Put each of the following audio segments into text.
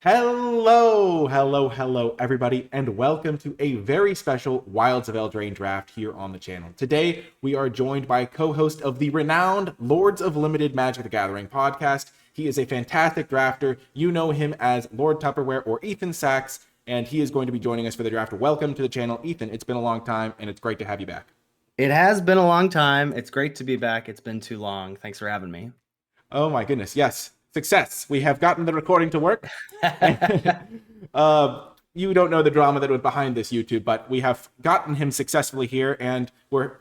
Hello, everybody, and welcome to a very special Wilds of Eldraine draft here on the channel. Today, we are joined by co-host of the renowned Lords of Limited Magic the Gathering podcast. He is a fantastic drafter. You know him as Lord Tupperware or Ethan Sachs, and he is going to be joining us for the draft. Welcome to the channel, Ethan. It's been a long time, and it's great to have you back. It has been a long time. It's great to be back. It's been too long. Thanks for having me. Oh my goodness, yes. Success. We have gotten the recording to work. You don't know the drama that was behind this YouTube, but we have gotten him successfully here, and we're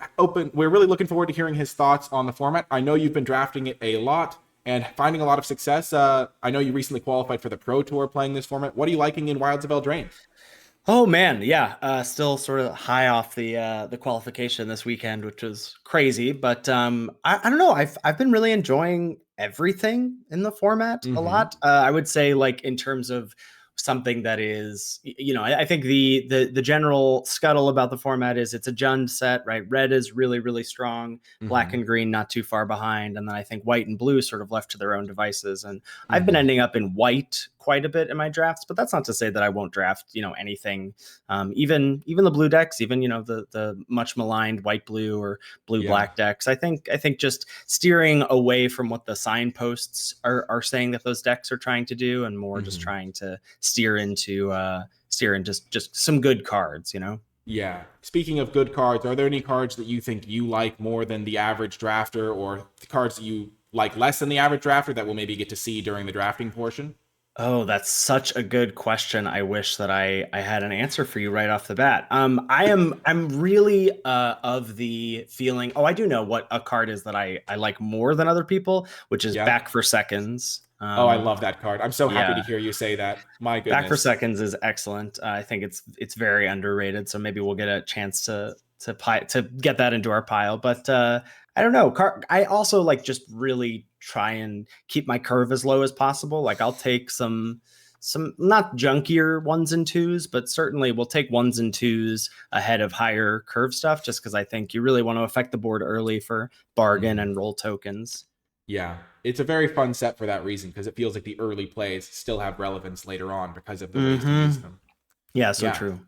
really looking forward to hearing his thoughts on the format. I know you've been drafting it a lot and finding a lot of success. I know you recently qualified for the Pro Tour playing this format. What are you liking in Wilds of Eldraine? Oh man, yeah. Still sort of high off the qualification this weekend, which was crazy. But I don't know. I've been really enjoying everything in the format a lot. I would say, like, in terms of something that is, I think the general scuttle about the format is it's a Jund set, right? Red is really, really strong, black and green not too far behind, and then I think white and blue sort of left to their own devices. And I've been ending up in white quite a bit in my drafts, but that's not to say that I won't draft, anything, even the blue decks, even, the much maligned white blue or blue black decks. I think just steering away from what the signposts are saying that those decks are trying to do, and more just trying to steer in just some good cards, Yeah. Speaking of good cards, are there any cards that you think you like more than the average drafter, or the cards that you like less than the average drafter that we'll maybe get to see during the drafting portion? Oh, that's such a good question. I wish that I had an answer for you right off the bat. I'm really of the feeling. Oh, I do know what a card is that I like more than other people, which is Back for Seconds. Oh, I love that card. I'm so happy to hear you say that. My goodness. Back for Seconds is excellent. I think it's very underrated. So maybe we'll get a chance to get that into our pile. But I don't know. I also like just really try and keep my curve as low as possible. Like, I'll take some not junkier ones and twos, but certainly we'll take ones and twos ahead of higher curve stuff, just because I think you really want to affect the board early for bargain and roll tokens. Yeah, it's a very fun set for that reason, because it feels like the early plays still have relevance later on because of the ways to use them. Yeah, so true.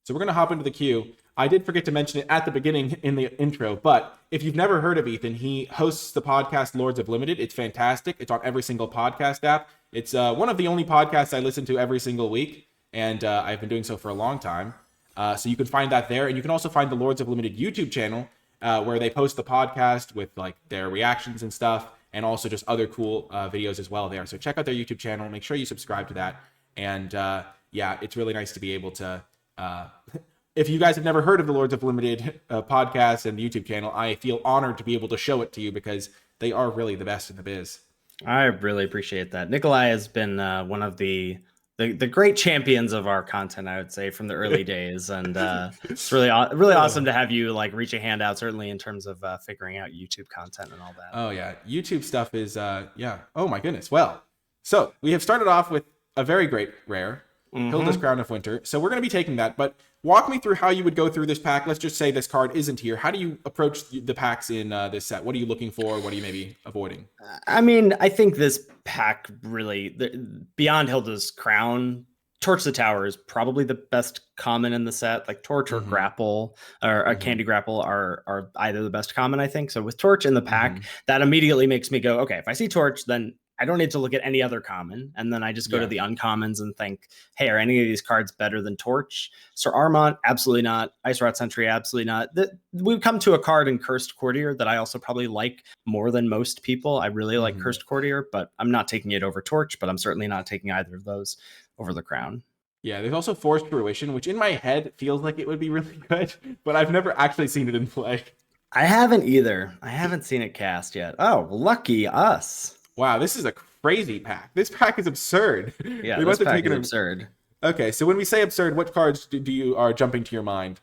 So we're going to hop into the queue. I did forget to mention it at the beginning in the intro, but if you've never heard of Ethan, he hosts the podcast Lords of Limited. It's fantastic. It's on every single podcast app. It's one of the only podcasts I listen to every single week, and I've been doing so for a long time. So you can find that there, and you can also find the Lords of Limited YouTube channel, where they post the podcast with like their reactions and stuff, and also just other cool videos as well there. So check out their YouTube channel. Make sure you subscribe to that. And yeah, it's really nice to be able to... if you guys have never heard of the Lords of Limited podcast and YouTube channel, I feel honored to be able to show it to you, because they are really the best in the biz. I really appreciate that. Nikolai has been one of the great champions of our content, I would say, from the early days. And it's really awesome to have you like reach a hand out, certainly in terms of figuring out YouTube content and all that. Oh yeah. YouTube stuff is, yeah. Oh my goodness. Well, so we have started off with a very great rare, Hilda's Crown of Winter. So we're going to be taking that, but walk me through how you would go through this pack. Let's just say this card isn't here. How do you approach the packs in this set? What are you looking for? What are you maybe avoiding? I mean, I think this pack really, beyond Hilda's Crown, Torch the Tower is probably the best common in the set. Like Torch or Grapple or Candy Grapple are either the best common, I think. So with Torch in the pack, that immediately makes me go, okay, if I see Torch, then I don't need to look at any other common. And then I just go to the uncommons and think, hey, are any of these cards better than Torch? Sir Armont, absolutely not. Ice Rot Sentry, absolutely not. We've come to a card in Cursed Courtier that I also probably like more than most people. I really like Cursed Courtier, but I'm not taking it over Torch, but I'm certainly not taking either of those over the Crown. Yeah, there's also Forced Fruition, which in my head feels like it would be really good, but I've never actually seen it in play. I haven't either. I haven't seen it cast yet. Oh, lucky us. Wow, this is a crazy pack. This pack is absurd. Yeah, this pack is absurd. Okay, so when we say absurd, what cards do you are jumping to your mind?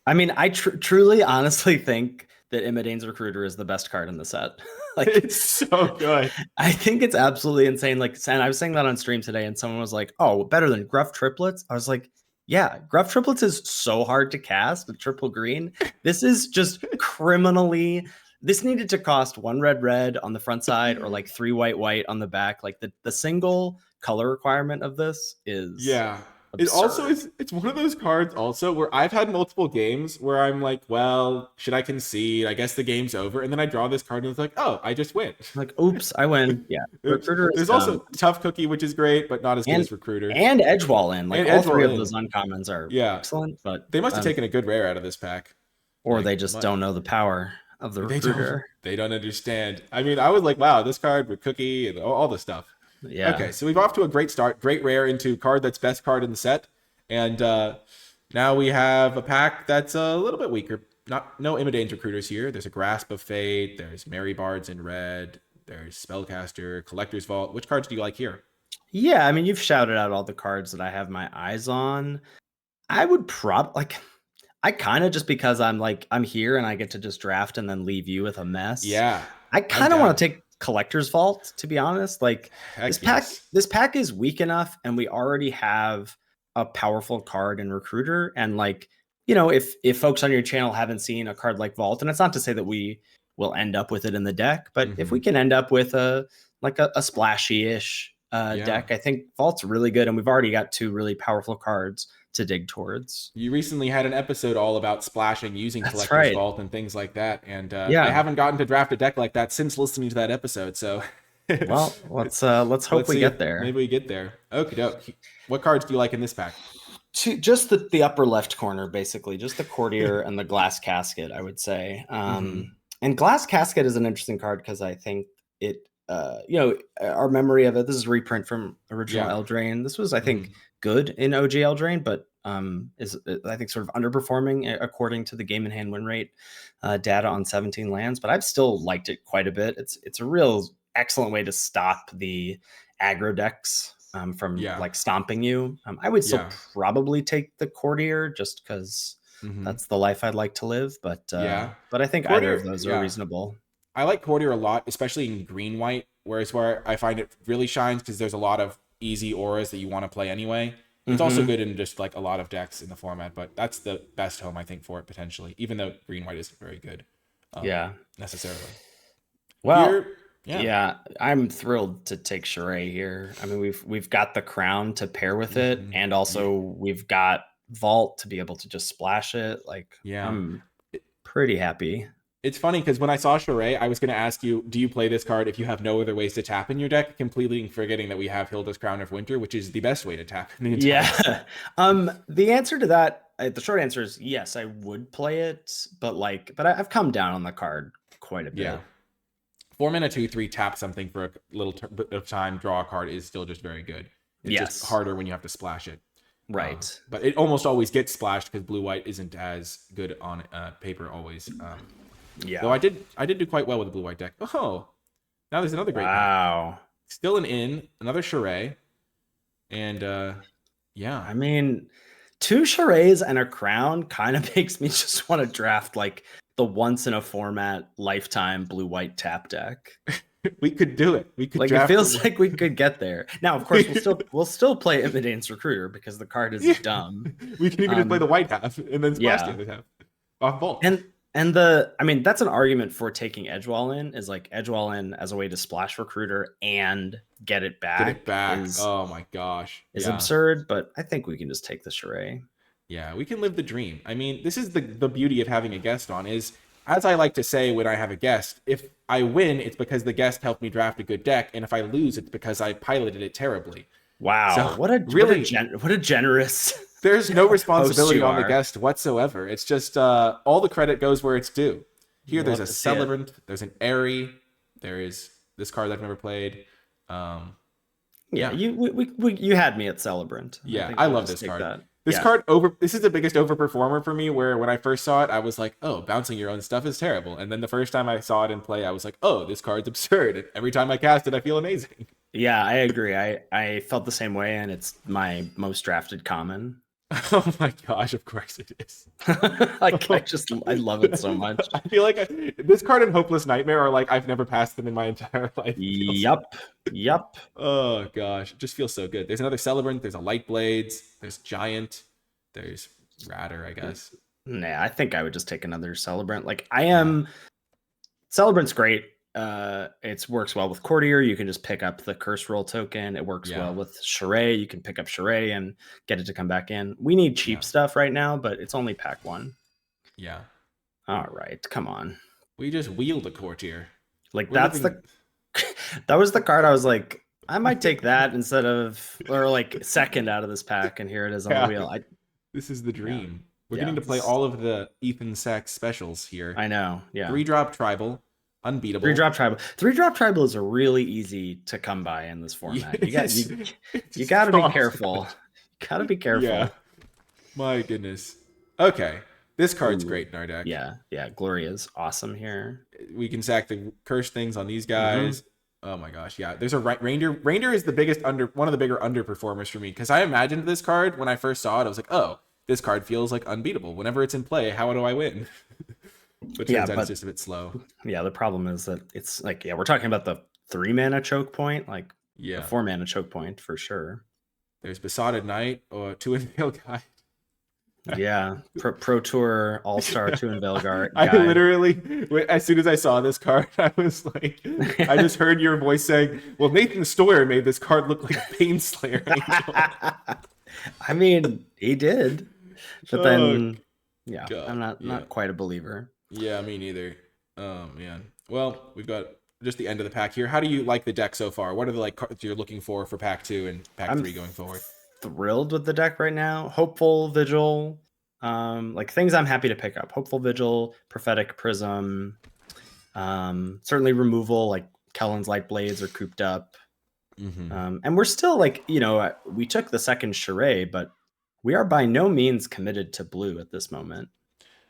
I mean, I truly, honestly think that Imidane's Recruiter is the best card in the set. Like, it's so good. I think it's absolutely insane. Like, and I was saying that on stream today, and someone was like, "Oh, better than Gruff Triplets." I was like, "Yeah, Gruff Triplets is so hard to cast with triple green. This is just criminally." This needed to cost 1 red on the front side, or like 3 white on the back. Like the single color requirement of this is Yeah. It also absurd. is, it's one of those cards also where I've had multiple games where I'm like, well, should I concede? I guess the game's over. And then I draw this card and it's like, oh, I just win. Like, oops, I win. Yeah, Oops. Recruiter is There's dumb. also Tough Cookie, which is great, but not as good And as Recruiter. and Edgewall in. Like And all three Edgewell of those in. uncommons are Yeah. excellent, but They must have taken a good rare out of this pack. or Like, they just don't know the power of the they don't Recruiter. they don't understand. I mean, I was like, wow, this card with Cookie and all the stuff. Yeah. Okay, so we've off to a great start. Great rare into card that's best card in the set. And now we have a pack that's a little bit weaker. No Imidane's Recruiters here. There's a Grasp of Fate. There's Merry Bards in red. There's Spellcaster, Collector's Vault. Which cards do you like here? Yeah, I mean, you've shouted out all the cards that I have my eyes on. I would I kind of, just because I'm here and I get to just draft and then leave you with a mess. Yeah. I kind of want to take Collector's Vault, to be honest. Like, Heck this pack is weak enough, and we already have a powerful card in Recruiter. And like, if folks on your channel haven't seen a card like Vault, and it's not to say that we will end up with it in the deck, but if we can end up with a splashy-ish deck, I think Vault's really good, and we've already got two really powerful cards to dig towards. You recently had an episode all about splashing using Collector's Vault and things like that, and I haven't gotten to draft a deck like that since listening to that episode. So, well, let's hope we get there. Maybe we get there. Okie doke. What cards do you like in this pack? Just the upper left corner, basically, just the Courtier and the Glass Casket, I would say. And Glass Casket is an interesting card because I think it, our memory of it. This is a reprint from original Eldraine. This was, I think, good in OG Eldraine, but is, I think, sort of underperforming according to the game in hand win rate data on 17 lands. But I've still liked it quite a bit. It's a real excellent way to stop the aggro decks from like stomping you. I would still probably take the Courtier just because that's the life I'd like to live. But I think Courtier, either of those are reasonable. I like Courtier a lot, especially in green white, where I find it really shines because there's a lot of easy auras that you want to play anyway. It's also good in just like a lot of decks in the format, but that's the best home I think for it potentially, even though green white isn't very good. Necessarily. Well, yeah, I'm thrilled to take Charade here. I mean, we've got the Crown to pair with it, and also we've got Vault to be able to just splash it. Like, I'm pretty happy. It's funny because when I saw Charade, I was going to ask you, do you play this card if you have no other ways to tap in your deck? Completely forgetting that we have Hilda's Crown of Winter, which is the best way to tap in the entire deck. The answer to that, the short answer is yes, I would play it, but I've come down on the card quite a bit. Yeah. 4 mana 2/3 tap something for a little bit of time, draw a card is still just very good. It's just harder when you have to splash it. Right. But it almost always gets splashed because blue-white isn't as good on paper always. Though I did do quite well with the blue-white deck. Oh, now there's another great pack. Still another Charade. And I mean, 2 Charades and a Crown kind of makes me just want to draft like the once in a format lifetime blue-white tap deck. We could do it. We could like draft it feels like we could get there. Now, of course, we'll still play Imidane's Recruiter because the card is dumb. We can even just play the white half and then splash the other half off Vault. And that's an argument for taking Edgewall in, is like Edgewall in as a way to splash Recruiter and get it back. Oh my gosh. Is absurd, but I think we can just take the Charade. Yeah, we can live the dream. I mean, this is the beauty of having a guest on is, as I like to say when I have a guest, if I win, it's because the guest helped me draft a good deck, and if I lose, it's because I piloted it terribly. Wow, so what a generous. There's no responsibility on the guest whatsoever. It's just all the credit goes where it's due. Here, there's a Celebrant, there's an Airy, there is this card that I've never played. You had me at Celebrant. Yeah, I love this card. This card this is the biggest overperformer for me, where when I first saw it, I was like, oh, bouncing your own stuff is terrible. And then the first time I saw it in play, I was like, oh, this card's absurd. And every time I cast it, I feel amazing. Yeah, I agree. I felt the same way, and it's my most drafted common. Oh my gosh, of course it is. I love it so much. I feel like this card and Hopeless Nightmare are like, I've never passed them in my entire life. Yep. Oh gosh, it just feels so good. There's another Celebrant, there's a Light Blades, there's Giant, there's Ratter, I guess. Nah, I think I would just take another Celebrant. Like, Celebrant's great. It works well with Courtier. You can just pick up the curse roll token. It works Yeah. well with Charade. You can pick up Charade and get it to come back in. We need cheap Yeah. stuff right now, but it's only pack 1. Yeah. All right, come on. We just wield a courtier. Like We're that's living... that was the card I was like, I might take that instead of, or like second out of this pack, and here it is on the wheel. This is the dream. We're Yeah, getting to play all of the Ethan Sachs specials here. I know. Yeah. 3-drop tribal, unbeatable. 3-drop tribal. 3-drop tribal is really easy to come by in this format. You got to be careful. You got to be careful. Yeah. My goodness. Okay. This card's great in our deck. Yeah. Yeah. Gloria's awesome here. We can sack the curse things on these guys. Oh my gosh. Yeah. There's a Reindeer. Reindeer is one of the bigger underperformers for me, because I imagined this card when I first saw it. I was like, oh, this card feels like unbeatable. Whenever it's in play, how do I win? But turns out it's just a bit slow. Yeah. The problem is that it's like, we're talking about the 3-mana choke point, like the 4-mana choke point for sure. There's Besotted Knight or 2 Unveil Guide. Yeah, Pro Tour All-Star 2 Unveil Guide. I literally, as soon as I saw this card, I was like, I just heard your voice saying, well, Nathan Stoyer made this card look like Painslayer Angel. I mean, he did. But then, God, I'm not quite a believer. Yeah, me neither. Oh, man. Well, we've got just the end of the pack here. How do you like the deck so far? What are the cards you're looking for pack 2 and pack 3 going forward? Thrilled with the deck right now. Hopeful Vigil, like things I'm happy to pick up. Hopeful Vigil, Prophetic Prism, certainly removal, like Kellen's Light Blades are cooped up. And we're still like, we took the second Charade, but we are by no means committed to blue at this moment.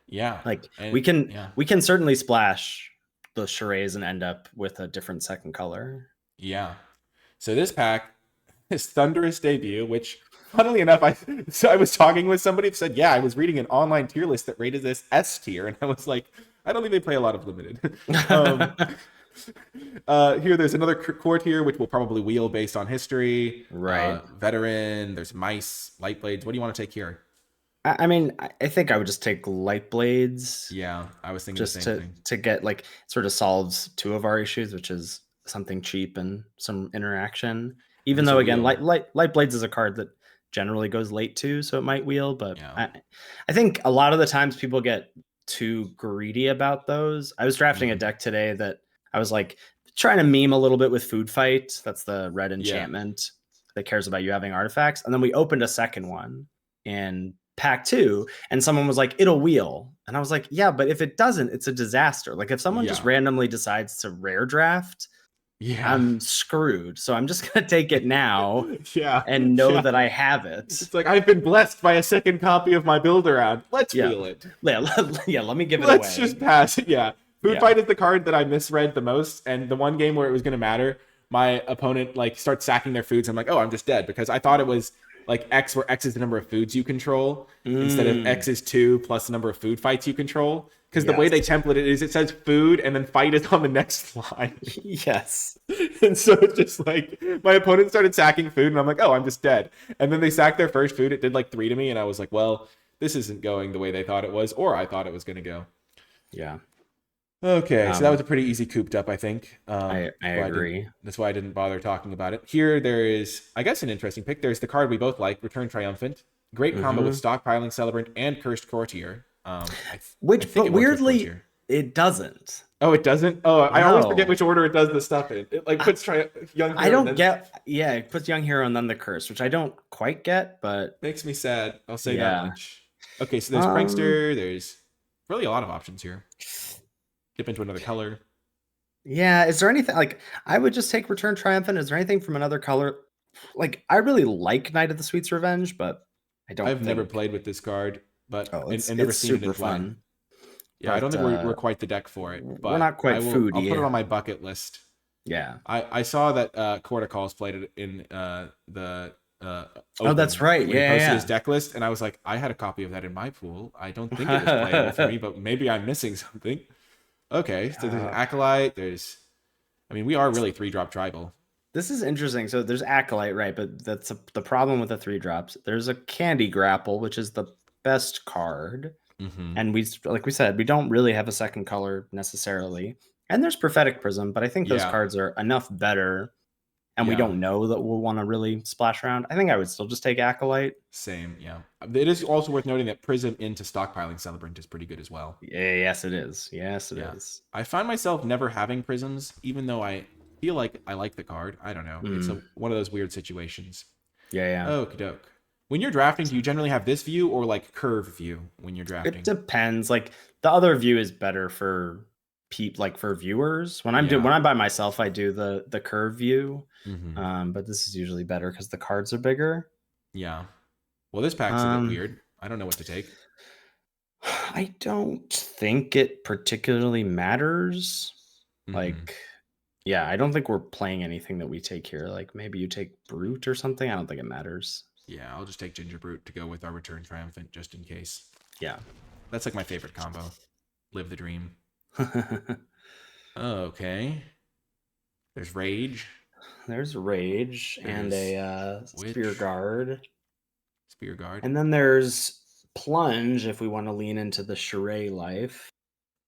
Yeah. Like we can certainly splash the Charades and end up with a different second color. Yeah. So this pack, his Thunderous debut, which funnily enough, I was talking with somebody who said, I was reading an online tier list that rated this S tier, and I was like, I don't think they play a lot of limited. Here there's another Courtier, which will probably wheel based on history. Right. Veteran, there's Mice, Light Blades. What do you want to take here? I mean, I think I would just take Light Blades. Yeah, I was thinking just the same thing. To get like sort of solves 2 of our issues, which is something cheap and some interaction. Even though, again, Light Blades is a card that generally goes late too, so it might wheel. But I think a lot of the times people get too greedy about those. I was drafting a deck today that I was like trying to meme a little bit with Food Fight. That's the red enchantment that cares about you having artifacts. And then we opened a second one in pack 2, and someone was like, it'll wheel. And I was like, yeah, but if it doesn't, it's a disaster. Like if someone just randomly decides to rare draft, I'm screwed. So I'm just going to take it now and know that I have it. It's like, I've been blessed by a second copy of my build-around. Let's wheel it. Let me give it away. Let's just pass it. Food Fight is the card that I misread the most. And the one game where it was going to matter, my opponent starts sacking their foods. I'm like, oh, I'm just dead, because I thought it was like X, where X is the number of foods you control instead of X is 2 plus the number of food fights you control. Because the way they template it is it says food and then fight is on the next line. Yes. And so it's just like my opponent started sacking food and I'm like, oh, I'm just dead. And then they sacked their first food. It did like 3 to me. And I was like, well, this isn't going the way they thought it was, or I thought it was going to go. Yeah. Okay. So that was a pretty easy cooped up, I think. I agree. That's why I didn't bother talking about it. Here, there is, I guess, an interesting pick. There's the card we both like, Return Triumphant. Great combo with Stockpiling Celebrant and Cursed Courtier. But weirdly, it doesn't. Oh, it doesn't? Oh, I always forget which order it does the stuff in. It puts Young Hero. I don't get. Yeah, it puts Young Hero and then the Curse, which I don't quite get, but makes me sad. I'll say that much. Okay, so there's Prankster. There's really a lot of options here. Dip into another color. Yeah, is there anything like I would just take Return Triumphant? Is there anything from another color? Like I really like Knight of the Sweet's Revenge, but I've never played with this card. But it's never seen super it in fun. Yeah, but I don't think we're quite the deck for it. But we're not quite foodie. I'll put it on my bucket list. Yeah, I saw that Corticalls played it in the. Oh, that's right. He posted his deck list, and I was like, I had a copy of that in my pool. I don't think it was playable for me, but maybe I'm missing something. Okay, so there's an Acolyte. We are really 3-drop tribal. This is interesting. So there's Acolyte, right? But that's the problem with the 3-drops. There's a Candy Grapple, which is the best card, and like we said, we don't really have a second color necessarily. And there's Prophetic Prism, but I think those Yeah. cards are enough better, and we Yeah. don't know that we'll want to really splash around. I think I would still just take Acolyte. Same. Yeah. It is also worth noting that Prism into stockpiling Celebrant is pretty good as well. Yeah, yes, it is. Yes, it Yeah. is. I find myself never having prisms, even though I feel like I like the card. I don't know. It's one of those weird situations. Yeah, yeah. Okie doke. When you're drafting, do you generally have this view or like curve view when you're drafting? It depends. Like the other view is better for like for viewers. When I'm Yeah. when I'm by myself, I do the curve view. Mm-hmm. But this is usually better because the cards are bigger. Yeah. Well, this pack's a bit weird. I don't know what to take. I don't think it particularly matters. Mm-hmm. Like, yeah, I don't think we're playing anything that we take here. Like maybe you take Brute or something. I don't think it matters. Yeah, I'll just take Ginger Brute to go with our Return Triumphant just in case. Yeah. That's like my favorite combo. Live the dream. Okay. There's Rage. There's Rage and a Spear Guard. Spear Guard. And then there's Plunge if we want to lean into the Charade life.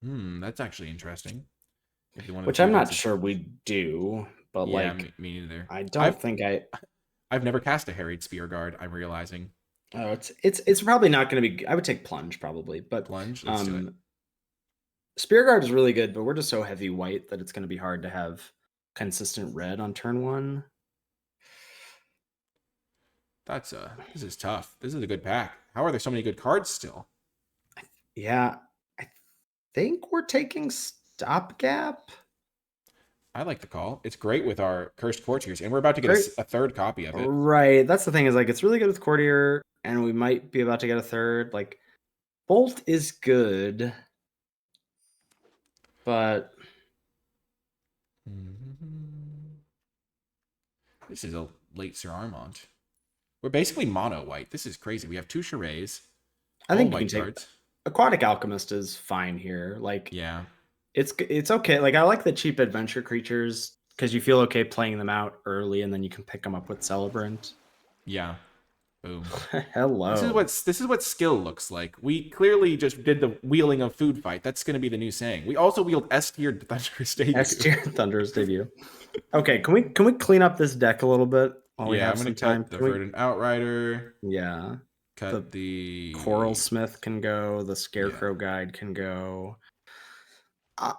That's actually interesting. Maybe one of Which the I'm not sure we do, but yeah, like me neither. I don't think I've never cast a harried Spear Guard, I'm realizing. Oh, it's probably not going to be. I would take Plunge probably, but Plunge, let's do it. Spear Guard is really good, but we're just so heavy white that it's going to be hard to have consistent red on turn one. This is tough. This is a good pack. How are there so many good cards still? Yeah, I think we're taking Stopgap. I like the call. It's great with our Cursed Courtiers, and we're about to get a third copy of it. Right. That's the thing, is like it's really good with Courtier, and we might be about to get a third. Like Bolt is good, but this is a late Sir Armand. We're basically mono white. This is crazy. We have two charades. I think you can take Aquatic Alchemist is fine here. Like, yeah, it's okay. Like I like the cheap adventure creatures because you feel okay playing them out early, and then you can pick them up with Celebrant. Yeah. Boom. Hello. This is what skill looks like. We clearly just did the wheeling of food fight. That's going to be the new saying. We also wield S tier Thunderous Debut. S tier Thunderous Debut. Okay, can we clean up this deck a little bit while we have some time? Cut the Verdant Outrider. Yeah. Cut the Coral Smith can go. The Scarecrow Guide can go.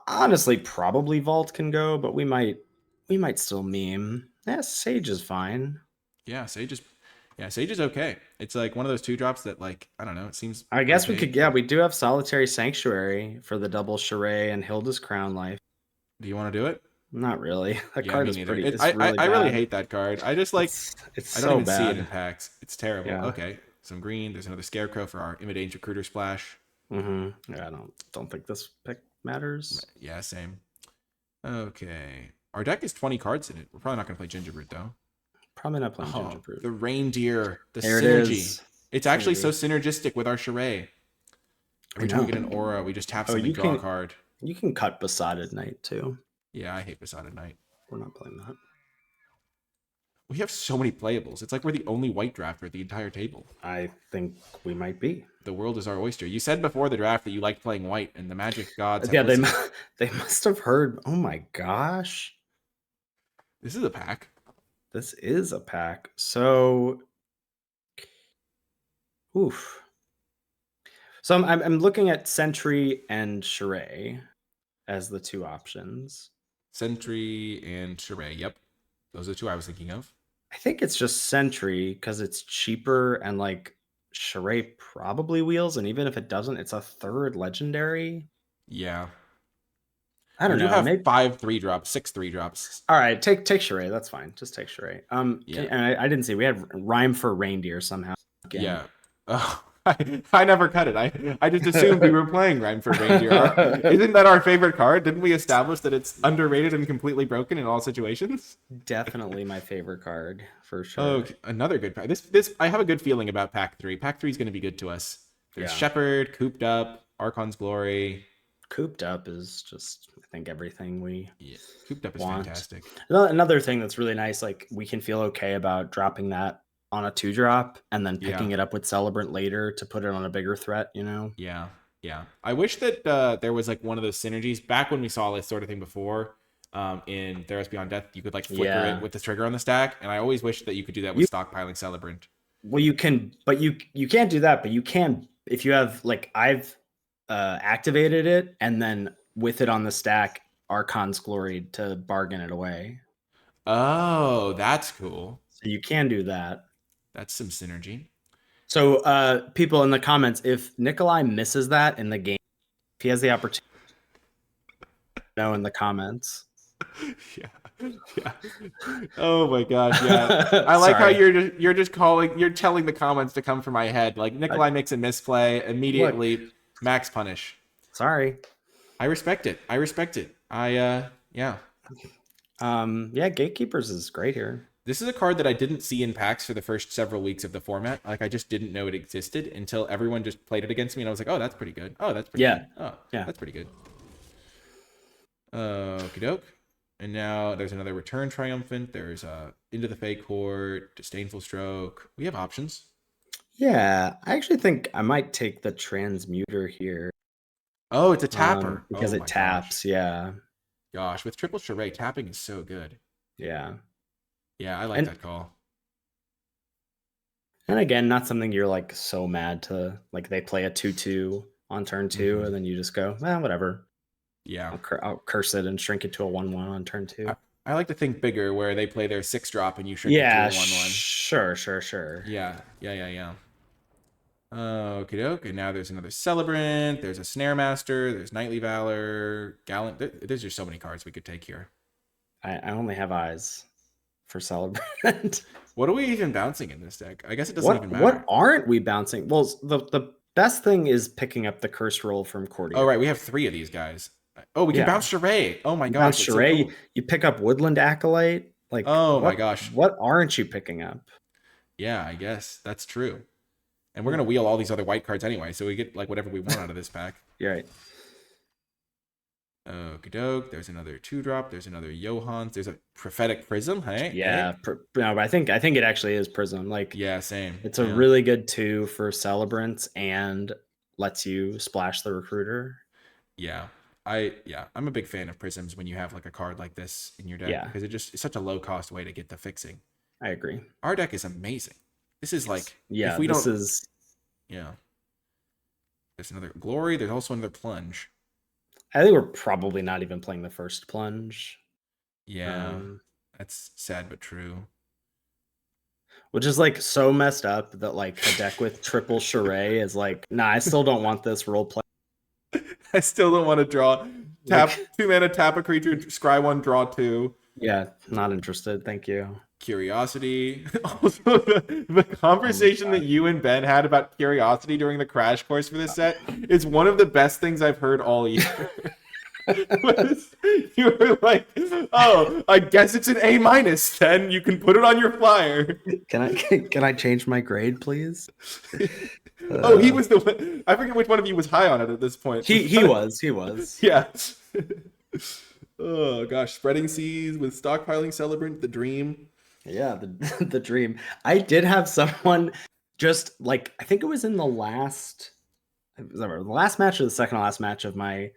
Honestly, probably Vault can go, but we might still meme. Yeah, Sage is fine. Yeah, Sage is okay. It's like one of those 2-drops that, like, I don't know, it seems I guess we could, we do have Solitary Sanctuary for the double Charade and Hilda's Crown Life. Do you want to do it? Not really. That card is pretty. I really hate that card. I just like it's I don't so even bad. see it in packs. It's terrible. Yeah. Okay, some green. There's another Scarecrow for our Imidage Recruiter Splash. Yeah, I don't think this pick matters. Yeah, same. Okay, our deck is 20 cards in it. We're probably not going to play Gingerbread though. Probably not playing Gingerbread. The reindeer, the there synergy. It's actually so synergistic with our Charade. Every time we get an aura, we just tap something, draw a card. You can cut Besotted Knight too. Yeah, I hate Besotted Knight. We're not playing that. We have so many playables. It's like we're the only white drafter at the entire table. I think we might be. The world is our oyster. You said before the draft that you liked playing white, and the Magic gods. Yeah, they must have heard. Oh my gosh, this is a pack. This is a pack. So, oof. So I'm looking at Sentry and Charade as the two options. Sentry and Charade. Yep, those are the two I was thinking of. I think it's just Sentry because it's cheaper, and like Charade probably wheels, and even if it doesn't, it's a third legendary. Yeah. I don't know. Have maybe 5 3-drops, 6 3-drops. All right, take Charade. That's fine. Just take Charade. Yeah. And I didn't see we had Rhyme for Reindeer somehow. Again. Yeah. Oh, I never cut it. I just assumed we were playing Rhyme for Reindeer. Isn't that our favorite card? Didn't we establish that it's underrated and completely broken in all situations? Definitely my favorite card for sure. Oh, another good pack. This I have a good feeling about pack 3. Pack 3 is going to be good to us. There's Shepherd, Cooped Up, Archon's Glory. Cooped Up is just, I think, everything we Cooped Up is fantastic. Another thing that's really nice, like we can feel okay about dropping that on a 2-drop and then picking it up with Celebrant later to put it on a bigger threat, you know? Yeah. Yeah, I wish that there was like one of those synergies back when we saw this sort of thing before. In Theros Beyond Death, you could like flicker it Yeah. with the trigger on the stack, and I always wish that you could do that You with stockpiling Celebrant. well you can, but you can't do that, but you can if you have like I've activated it and then with it on the stack, Archon's Glory to bargain it away. Oh, that's cool. So you can do that. That's some synergy. So people in the comments, if Nikolai misses that in the game, if he has the opportunity to know in the comments. Yeah. Yeah. Oh my gosh, yeah. I like how Sorry. you're just telling the comments to come from my head. Like Nikolai makes a misplay, immediately Look, max punish. sorry. I respect it. Yeah. Yeah, Gatekeepers is great here. This is a card that I didn't see in packs for the first several weeks of the format. Like I just didn't know it existed until everyone just played it against me, and I was like, "Oh, that's pretty good. Oh, that's pretty good. Oh, Yeah. that's pretty good." Okie doke. And now there's another Return Triumphant. There's Into the Fey Court, Disdainful Stroke. We have options. Yeah, I actually think I might take the Transmuter here. Oh, it's a tapper. Because Oh it my taps. gosh. Yeah. Gosh, with triple charade, tapping is so good. Yeah. Yeah, I like that call. And again, not something you're like so mad to like they play a 2/2 on turn 2 and then you just go, well, whatever. Yeah. I'll curse it and shrink it to a 1/1 on turn 2. I like to think bigger where they play their 6-drop and you shrink it to a 1/1. Sure. Yeah. Okie doke. And now there's another Celebrant. There's a Snare Master. There's Knightly Valor. Gallant. There's just so many cards we could take here. I only have eyes for Celebrant. What are we even bouncing in this deck? I guess it doesn't even matter. What aren't we bouncing? Well, the best thing is picking up the curse roll from Courtier. Oh, right. We have 3 of these guys. Oh, we can bounce Charade. Oh my gosh. Bounce Charade. So cool. You pick up Woodland Acolyte. Like, oh my gosh. What aren't you picking up? Yeah, I guess that's true. And we're gonna wheel all these other white cards anyway, so we get like whatever we want out of this pack. You're right. Okie doke. There's another 2-drop. There's another Johans. There's a Prophetic Prism. Hey. Yeah. Hey. No, but I think it actually is Prism. Like, yeah, same. It's a really good 2 for Celebrants and lets you splash the Recruiter. Yeah. I'm a big fan of prisms when you have like a card like this in your deck because it's such a low cost way to get the fixing. I agree. Our deck is amazing. This is like yeah. There's another Glory. There's also another Plunge. I think we're probably not even playing the first Plunge. Yeah, that's sad but true. Which is like so messed up that like a deck with triple Charade is like, nah, I still don't want this role play. I still don't want to draw. Tap 2 mana, tap a creature, scry 1, draw 2. Yeah, not interested. Thank you. Curiosity. Also, the conversation that you and Ben had about Curiosity during the crash course for this set is one of the best things I've heard all year. You were like, oh, I guess it's an A- then you can put it on your flyer. Can I change my grade, please? Oh, he was the one. I forget which one of you was high on it at this point. He was. Yeah. Oh gosh, Spreading Seas with stockpiling Celebrant, the dream. Yeah, the dream. I did have someone just like, I think it was in the last match or the second to last match of my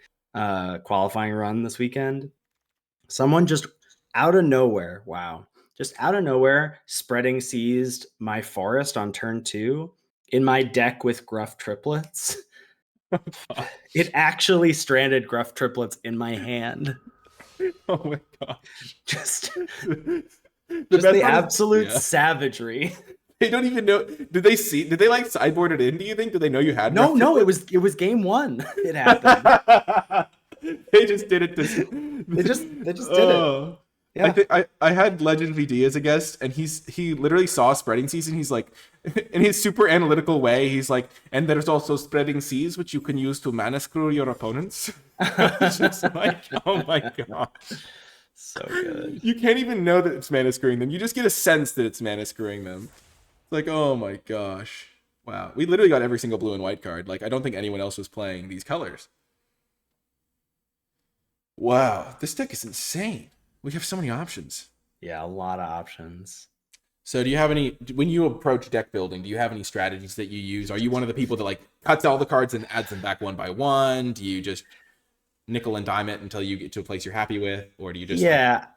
qualifying run this weekend. Someone just out of nowhere, Spreading Seized my forest on turn 2 in my deck with Gruff Triplets. It actually stranded Gruff Triplets in my hand. Oh my gosh. Just the absolute savagery. They don't even know. Did they like sideboard it in? Do you think? Did they know you had? No. It was game 1. It happened. They just did it. They just did it. Yeah. I had Legend VD as a guest, and he literally saw Spreading Seas, and he's like, in his super analytical way, he's like, and there's also Spreading Seas, which you can use to mana screw your opponents. It's just like, oh my god, so good. You can't even know that it's mana screwing them. You just get a sense that it's mana screwing them. It's like, oh my gosh, wow. We literally got every single blue and white card. Like, I don't think anyone else was playing these colors. Wow, this deck is insane. We have so many options. Yeah, a lot of options. So do you have any, when you approach deck building, do you have any strategies that you use? Are you one of the people that like cuts all the cards and adds them back one by one? Do you just nickel and dime it until you get to a place you're happy with? Or do you just like, Yeah,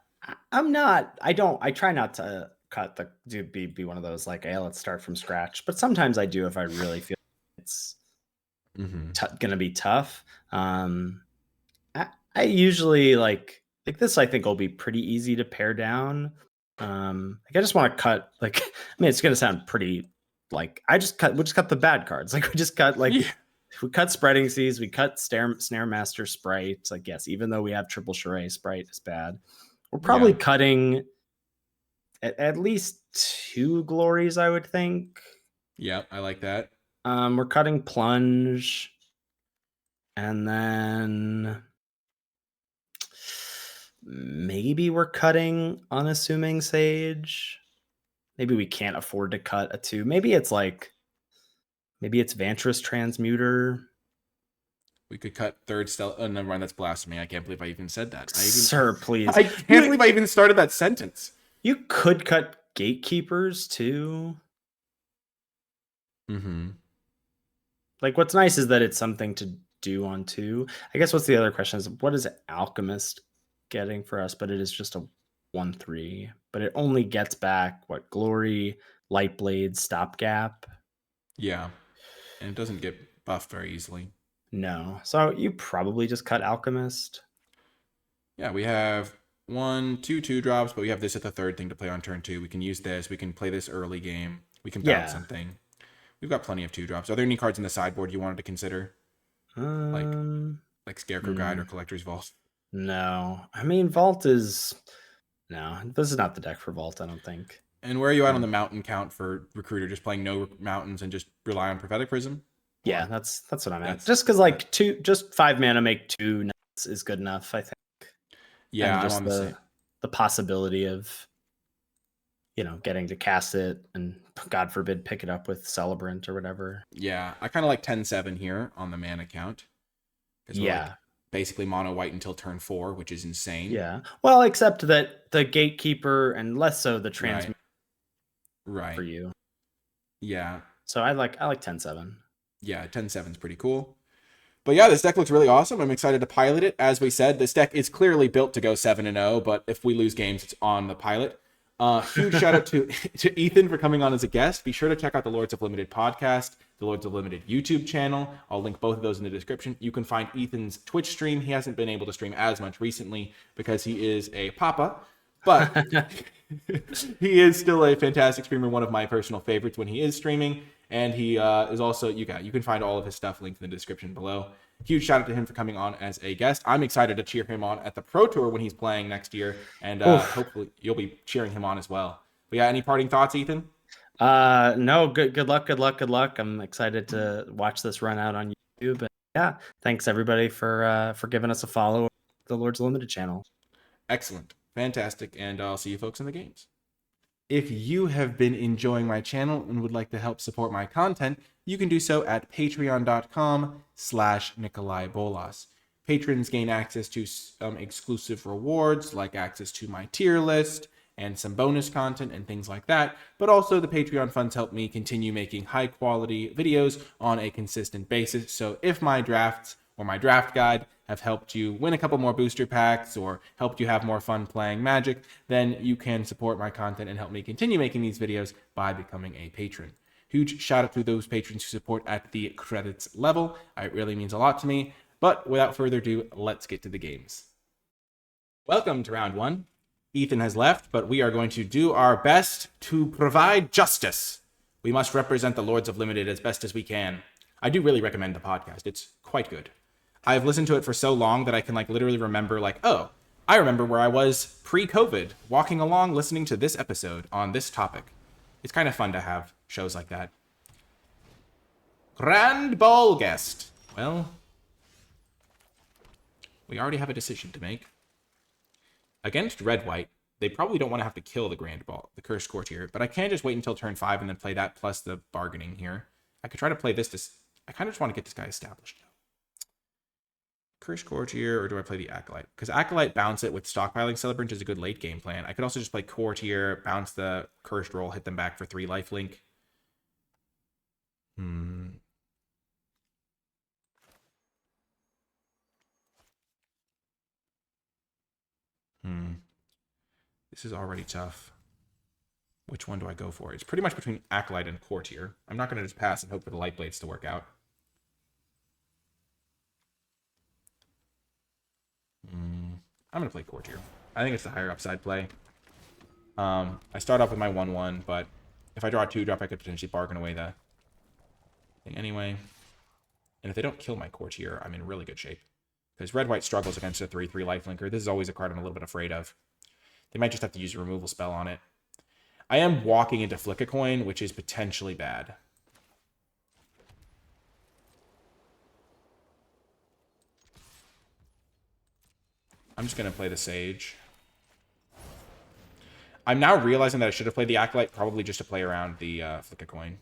I'm not. I try not to cut the be one of those like, hey, let's start from scratch. But sometimes I do if I really feel it's gonna be tough. I usually like this. I think will be pretty easy to pare down. Like I just want to cut. Like I mean, it's gonna sound pretty. Like I just cut. We just cut the bad cards. Like we just cut like. yeah, We cut Spreading Seas, we cut Snare Master Sprite. Like, yes, even though we have triple Charade, Sprite is bad. We're probably yeah, cutting at least 2 glories, I would think. yeah, I like that. We're cutting Plunge, and then maybe we're cutting Unassuming Sage. Maybe we can't afford to cut a 2. Maybe it's Vantress Transmuter. We could cut third Stellar. Oh, never mind. That's blasphemy. I can't believe I even said that. Sir, please. I can't believe I even started that sentence. You could cut Gatekeepers too. Like, what's nice is that it's something to do on 2. I guess what's the other question is, what is Alchemist getting for us? But it is just a 1/3. But it only gets back what Glory, Lightblade, Stopgap. Yeah, and it doesn't get buffed very easily. No, so you probably just cut Alchemist. Yeah, we have 1, 2 2-drops, but we have this at the third thing to play on turn 2. We can use this. We can play this early game. We can bounce something. We've got plenty of 2-drops. Are there any cards in the sideboard you wanted to consider? Like Scarecrow Guide or Collector's Vault? No. I mean, Vault is... No, this is not the deck for Vault, I don't think. And where are you at on the mountain count for Recruiter? Just playing no mountains and just rely on Prophetic Prism? Yeah, that's what I'm at. Just because like 5 mana make 2 nuts is good enough, I think. Yeah, and just I'm on the possibility of, getting to cast it and God forbid pick it up with Celebrant or whatever. Yeah, I kind of like 10-7 here on the mana count. Yeah. Like basically mono white until turn 4, which is insane. Yeah. Well, except that the Gatekeeper and less so the Transmute right for you. Yeah. So I like 10-7. Yeah, 10-7 is pretty cool. But yeah, this deck looks really awesome. I'm excited to pilot it. As we said, this deck is clearly built to go 7-0, but if we lose games, it's on the pilot. Huge shout out to Ethan for coming on as a guest. Be sure to check out the Lords of Limited podcast, the Lords of Limited YouTube channel. I'll link both of those in the description. You can find Ethan's Twitch stream. He hasn't been able to stream as much recently because he is a papa, but he is still a fantastic streamer, one of my personal favorites when he is streaming. And he is also, you can find all of his stuff linked in the description below. Huge shout out to him for coming on as a guest. I'm excited to cheer him on at the Pro Tour when he's playing next year. And hopefully you'll be cheering him on as well. But yeah, any parting thoughts, Ethan? No, good luck. I'm excited to watch this run out on YouTube. And yeah, thanks everybody for giving us a follow on the Lords Limited channel. Excellent. Fantastic. And I'll see you folks in the games. If you have been enjoying my channel and would like to help support my content, you can do so at patreon.com/NicolaiBolas. Patrons gain access to some exclusive rewards, like access to my tier list and some bonus content and things like that. But also the Patreon funds help me continue making high quality videos on a consistent basis. So if my drafts or my draft guide have helped you win a couple more booster packs or helped you have more fun playing Magic, then you can support my content and help me continue making these videos by becoming a patron. Huge shout out to those patrons who support at the credits level. It really means a lot to me. But without further ado, let's get to the games. Welcome to round 1. Ethan has left, but we are going to do our best to provide justice. We must represent the Lords of Limited as best as we can. I do really recommend the podcast. It's quite good. I've listened to it for so long that I can literally remember oh, I remember where I was pre-COVID, walking along listening to this episode on this topic. It's kind of fun to have shows like that. Grand Ball guest. Well, we already have a decision to make. Against Red-White, they probably don't want to have to kill the Grand Ball, the Cursed Courtier, but I can just wait until turn 5 and then play that plus the bargaining here. I could try to play this. I kind of just want to get this guy established. Cursed Courtier, or do I play the Acolyte? Because Acolyte bounce it with stockpiling Celebrant is a good late game plan. I could also just play Courtier, bounce the Cursed roll, hit them back for 3 lifelink. This is already tough. Which one do I go for? It's pretty much between Acolyte and Courtier. I'm not going to just pass and hope for the Light Blades to work out. I'm going to play Courtier. I think it's the higher upside play. I start off with my 1/1, but if I draw a 2-drop, I could potentially bargain away the thing anyway. And if they don't kill my Courtier, I'm in really good shape. Because Red-White struggles against a 3/3 lifelinker. This is always a card I'm a little bit afraid of. They might just have to use a removal spell on it. I am walking into Flick a Coin, which is potentially bad. I'm just going to play the Sage. I'm now realizing that I should have played the Acolyte, probably just to play around the Flick a Coin.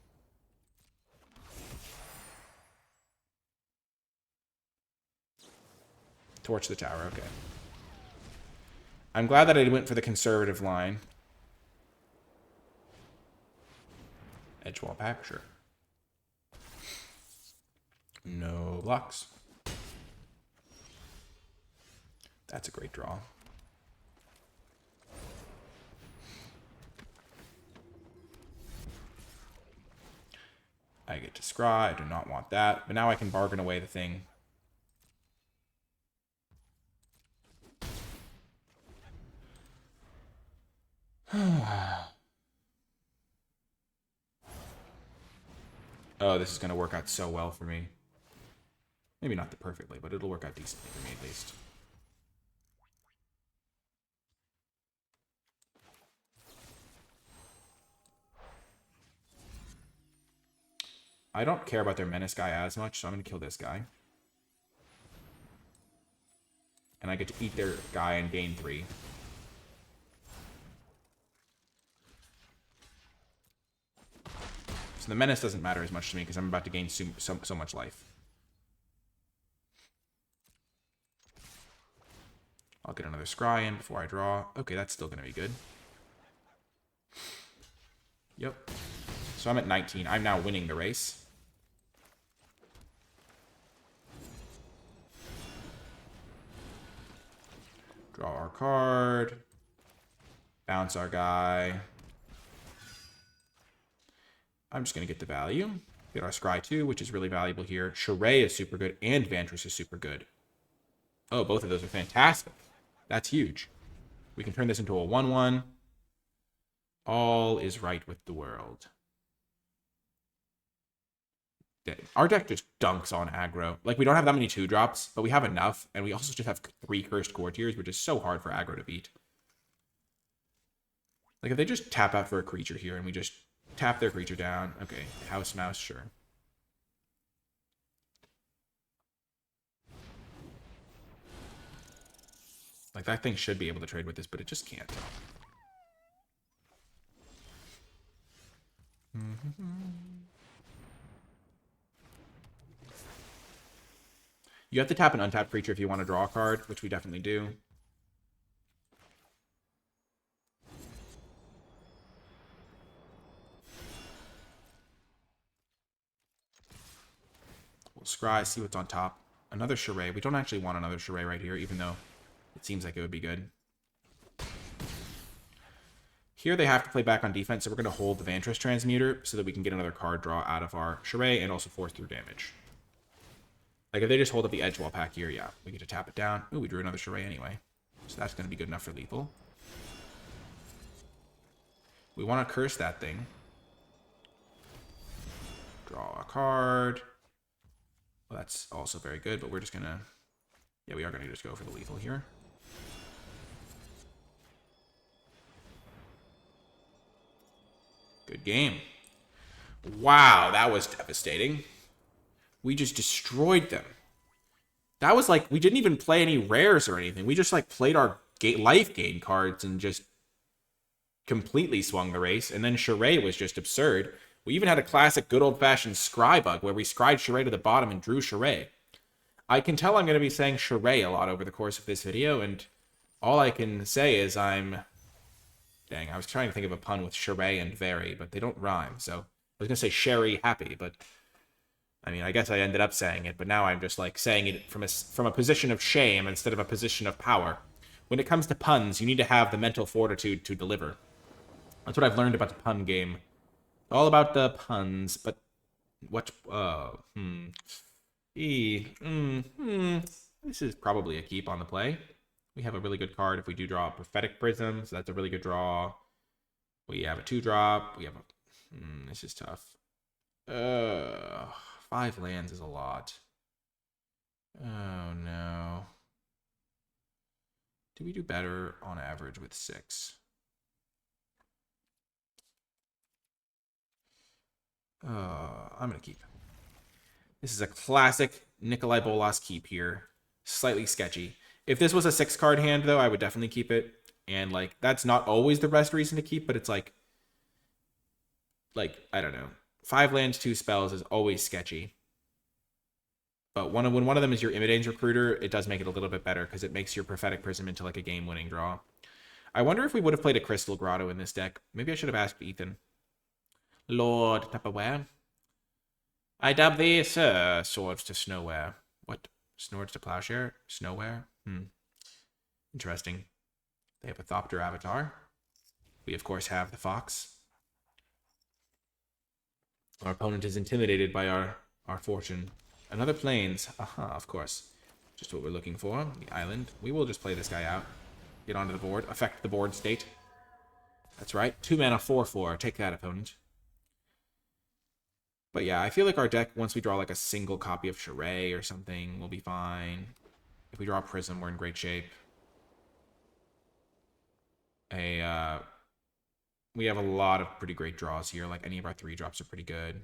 Torch the tower, okay. I'm glad that I went for the conservative line. Edgewall pack, sure. No blocks. That's a great draw. I get to scry. I do not want that. But now I can bargain away the thing. Oh, this is going to work out so well for me. Maybe not perfectly, but it'll work out decently for me at least. I don't care about their menace guy as much, so I'm going to kill this guy. And I get to eat their guy and gain 3. So the menace doesn't matter as much to me because I'm about to gain so much life. I'll get another scry in before I draw. Okay, that's still going to be good. Yep. So I'm at 19. I'm now winning the race. Draw our card. Bounce our guy. I'm just going to get the value. Get our Scry 2, which is really valuable here. Charade is super good, and Vantress is super good. Oh, both of those are fantastic. That's huge. We can turn this into a 1/1. All is right with the world. Our deck just dunks on aggro. Like, we don't have that many 2-drops, but we have enough, and we also just have 3 Cursed Courtiers, which is so hard for aggro to beat. Like, if they just tap out for a creature here, and we just tap their creature down. Okay, House Mouse, sure. Like, that thing should be able to trade with this, but it just can't. You have to tap an untapped creature if you want to draw a card, which we definitely do. We'll scry, see what's on top. Another Charade. We don't actually want another Charade right here, even though it seems like it would be good. Here they have to play back on defense, so we're going to hold the Vantress Transmuter so that we can get another card draw out of our Charade and also force through damage. Like, if they just hold up the Edgewall pack here, yeah, we get to tap it down. Ooh, we drew another Charade anyway. So that's going to be good enough for lethal. We want to curse that thing. Draw a card. Well, that's also very good, but we're just going to... Yeah, we are going to just go for the lethal here. Good game. Wow, that was devastating. We just destroyed them. That was like, we didn't even play any rares or anything. We just like played our life gain cards and just completely swung the race. And then Charade was just absurd. We even had a classic good old-fashioned scry bug where we scried Charade to the bottom and drew Charade. I can tell I'm going to be saying charade a lot over the course of this video, and all I can say is I'm... Dang, I was trying to think of a pun with charade and very, but they don't rhyme, so... I was going to say sherry happy, but... I mean, I guess I ended up saying it, but now I'm just, like, saying it from a position of shame instead of a position of power. When it comes to puns, you need to have the mental fortitude to deliver. That's what I've learned about the pun game. All about the puns, but... What... This is probably a keep on the play. We have a really good card if we do draw a Prophetic Prism, so that's a really good draw. We have a 2-drop. We have a... this is tough. 5 lands is a lot. Oh, no. Do we do better on average with 6? I'm going to keep. This is a classic NicolaiBolas keep here. Slightly sketchy. If this was a 6-card hand, though, I would definitely keep it. And, like, that's not always the best reason to keep, but it's like, I don't know. 5 lands, 2 spells is always sketchy. But when one of them is your Imidane's Recruiter, it does make it a little bit better because it makes your Prophetic Prism into, like, a game-winning draw. I wonder if we would have played a Crystal Grotto in this deck. Maybe I should have asked Ethan. Lord Tupperware. I dub thee, sir, swords to snowware. What? Swords to plowshare? Snowware? Interesting. They have a Thopter avatar. We, of course, have the Fox. Our opponent is intimidated by our fortune. Another Plains. Aha, of course. Just what we're looking for. The island. We will just play this guy out. Get onto the board. Affect the board state. That's right. 2 mana, 4/4. Take that, opponent. But yeah, I feel like our deck, once we draw like a single copy of Charade or something, will be fine. If we draw a Prism, we're in great shape. We have a lot of pretty great draws here. Like, any of our 3-drops are pretty good.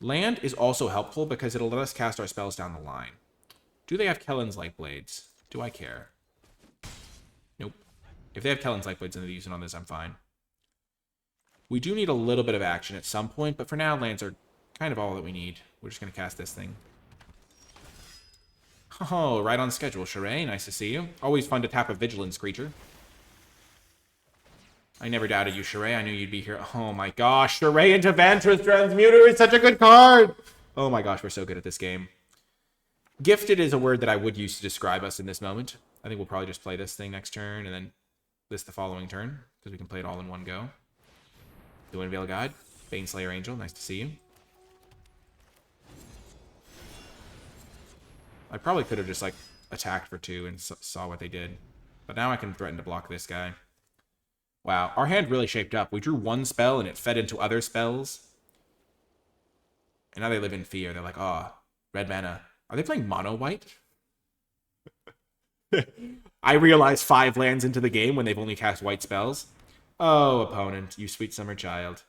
Land is also helpful because it'll let us cast our spells down the line. Do they have Kellen's Lightblades? Do I care? Nope. If they have Kellen's Lightblades and they're using on this, I'm fine. We do need a little bit of action at some point, but for now, lands are kind of all that we need. We're just going to cast this thing. Oh, right on schedule, Charade. Nice to see you. Always fun to tap a Vigilance creature. I never doubted you, Charade. I knew you'd be here. Oh my gosh, Charade into Vantress Transmuter is such a good card! Oh my gosh, we're so good at this game. Gifted is a word that I would use to describe us in this moment. I think we'll probably just play this thing next turn, and then this the following turn, because we can play it all in one go. Doing Veil Guide. Baneslayer Angel, nice to see you. I probably could have just, like, attacked for 2 and saw what they did. But now I can threaten to block this guy. Wow, our hand really shaped up. We drew 1 spell and it fed into other spells. And now they live in fear. They're like, oh, red mana. Are they playing mono white? I realized 5 lands into the game when they've only cast white spells. Oh, opponent, you sweet summer child.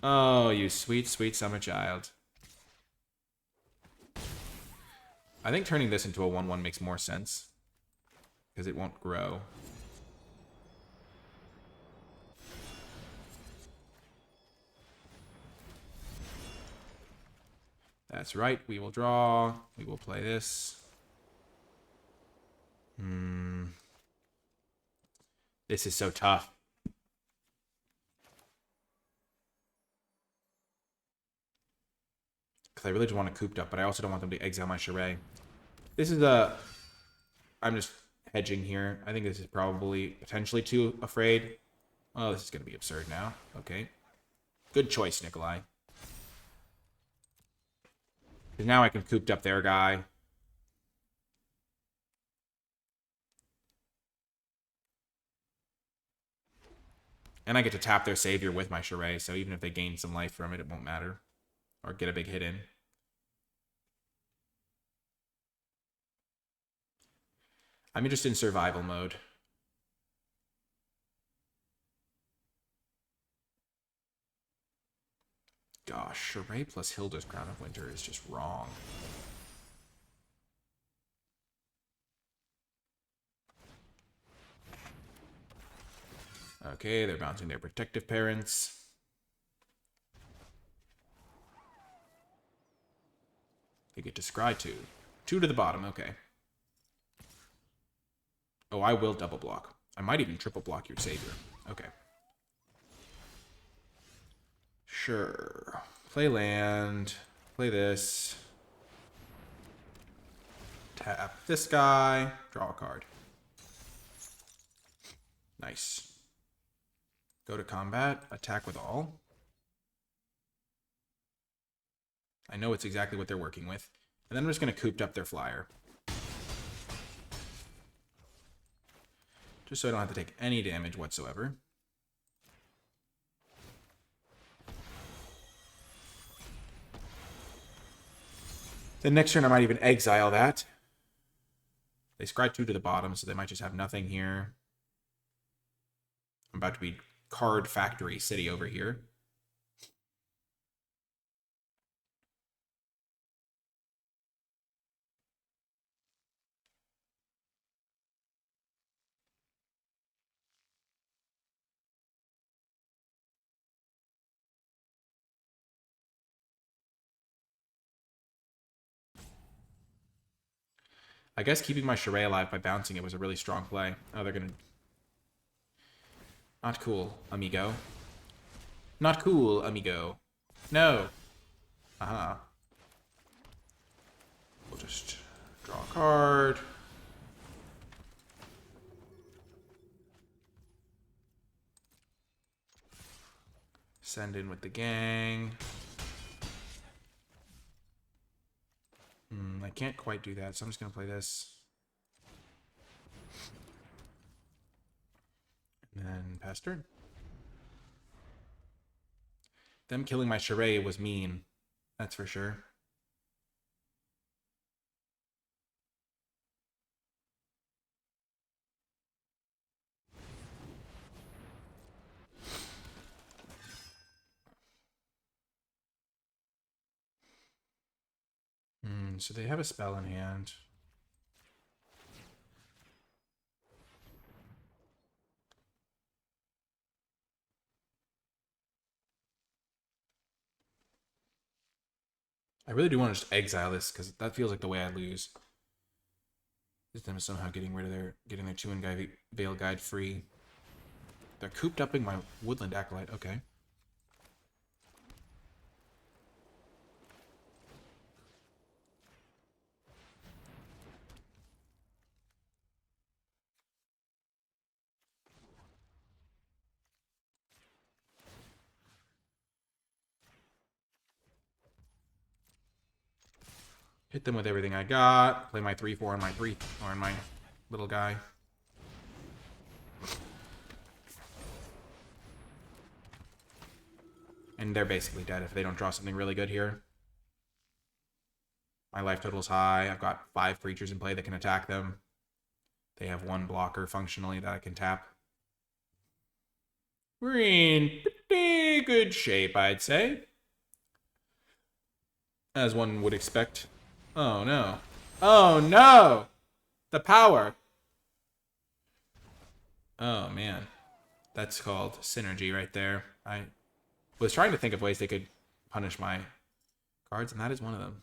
Oh, you sweet, sweet summer child. I think turning this into a 1/1 makes more sense. Because it won't grow. That's right, we will draw. We will play this. This is so tough. Because I really just want it cooped up, but I also don't want them to exile my Charade. This is a... I'm just hedging here. I think this is probably potentially too afraid. Oh, this is going to be absurd now. Okay. Good choice, Nikolai. Because now I can cooped up their guy. And I get to tap their savior with my Charade, so even if they gain some life from it, it won't matter. Or get a big hit in. I'm just in survival mode. Gosh, Charade plus Hilda's Crown of Winter is just wrong. Okay, they're bouncing their protective parents. They get to scry 2. 2 to the bottom, okay. Oh, I will double block. I might even triple block your Savior. Okay. Sure. Play land. Play this. Tap this guy. Draw a card. Nice. Go to combat. Attack with all. I know it's exactly what they're working with. And then I'm just going to cooped up their flyer. Just so I don't have to take any damage whatsoever. Then next turn I might even exile that. They scry 2 to the bottom, so they might just have nothing here. I'm about to be Card Factory City over here. I guess keeping my Charade alive by bouncing it was a really strong play. Oh, they're gonna... Not cool, amigo. Not cool, amigo. No. Uh-huh. We'll just draw a card. Send in with the gang. I can't quite do that, so I'm just going to play this. And then pass turn. Them killing my Charade was mean. That's for sure. So they have a spell in hand. I really do want to just exile this because that feels like the way I lose. Is them somehow getting their Chewin Guy Veil Guide free. They're cooped up in my Woodland Acolyte. Okay. Hit them with everything I got. Play my 3/4 on my on my little guy. And they're basically dead if they don't draw something really good here. My life total is high. I've got 5 creatures in play that can attack them. They have 1 blocker functionally that I can tap. We're in pretty good shape, I'd say. As one would expect. Oh no. Oh no! The power! Oh man. That's called synergy right there. I was trying to think of ways they could punish my cards, and that is one of them.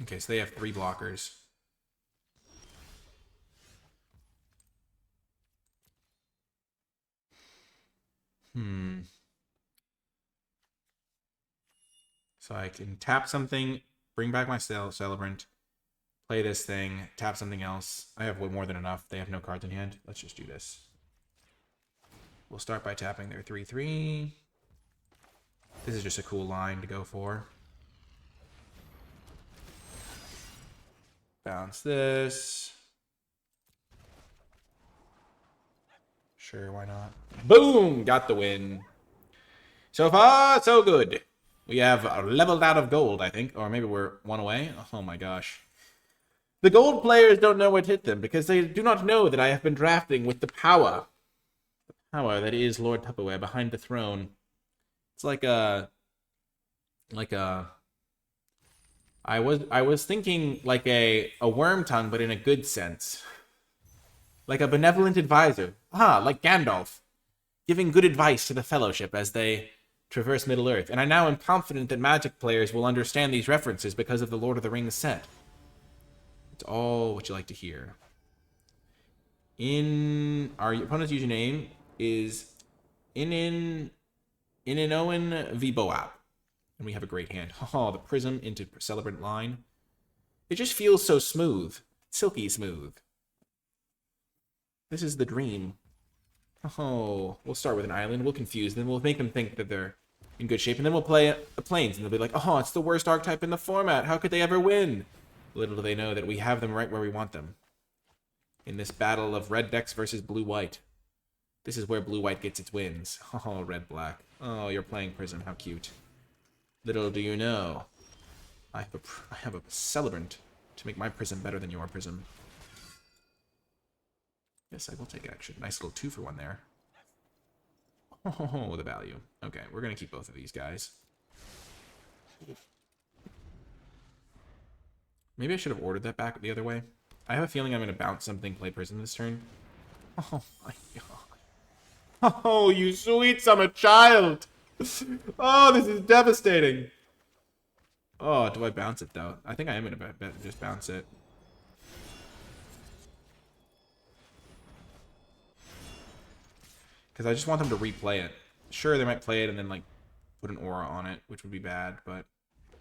Okay, so they have 3 blockers. So I can tap something, bring back my Celebrant, play this thing, tap something else. I have way more than enough. They have no cards in hand. Let's just do this. We'll start by tapping their 3/3. This is just a cool line to go for. Bounce this. Sure, why not? Boom! Got the win. So far, so good. We have leveled out of gold, I think. Or maybe we're 1 away. Oh my gosh. The gold players don't know what hit them because they do not know that I have been drafting with the power. The power that is Lord Tupperware behind the throne. It's like a... I was thinking like a worm tongue, but in a good sense. Like a benevolent advisor. Ah, like Gandalf. giving good advice to the Fellowship as they traverse Middle-earth, and I now am confident that Magic players will understand these references because of the Lord of the Rings set. It's all what you like to hear. Our opponent's username is Ininoan Viboap. And we have a great hand. Oh, the Prism into Celebrant line. It just feels so smooth. Silky smooth. This is the dream. Oh, we'll start with an island. We'll confuse them. We'll make them think that they're in good shape. And then we'll play the Plains. And they'll be like, oh, it's the worst archetype in the format. How could they ever win? Little do they know that we have them right where we want them. In this battle of red decks versus blue-white. This is where blue-white gets its wins. Oh, red-black. Oh, you're playing Prism. How cute. Little do you know, I have a Celebrant to make my Prism better than your Prism. Yes, I will take action. Nice little 2-for-1 there. Oh, the value. Okay, we're going to keep both of these guys. Maybe I should have ordered that back the other way. I have a feeling I'm going to bounce something, play Prism this turn. Oh my god. Oh, you sweet summer child! Oh, this is devastating. Oh, do I bounce it, though? I think I am going to just bounce it. Because I just want them to replay it. Sure, they might play it and then, like, put an aura on it, which would be bad, but...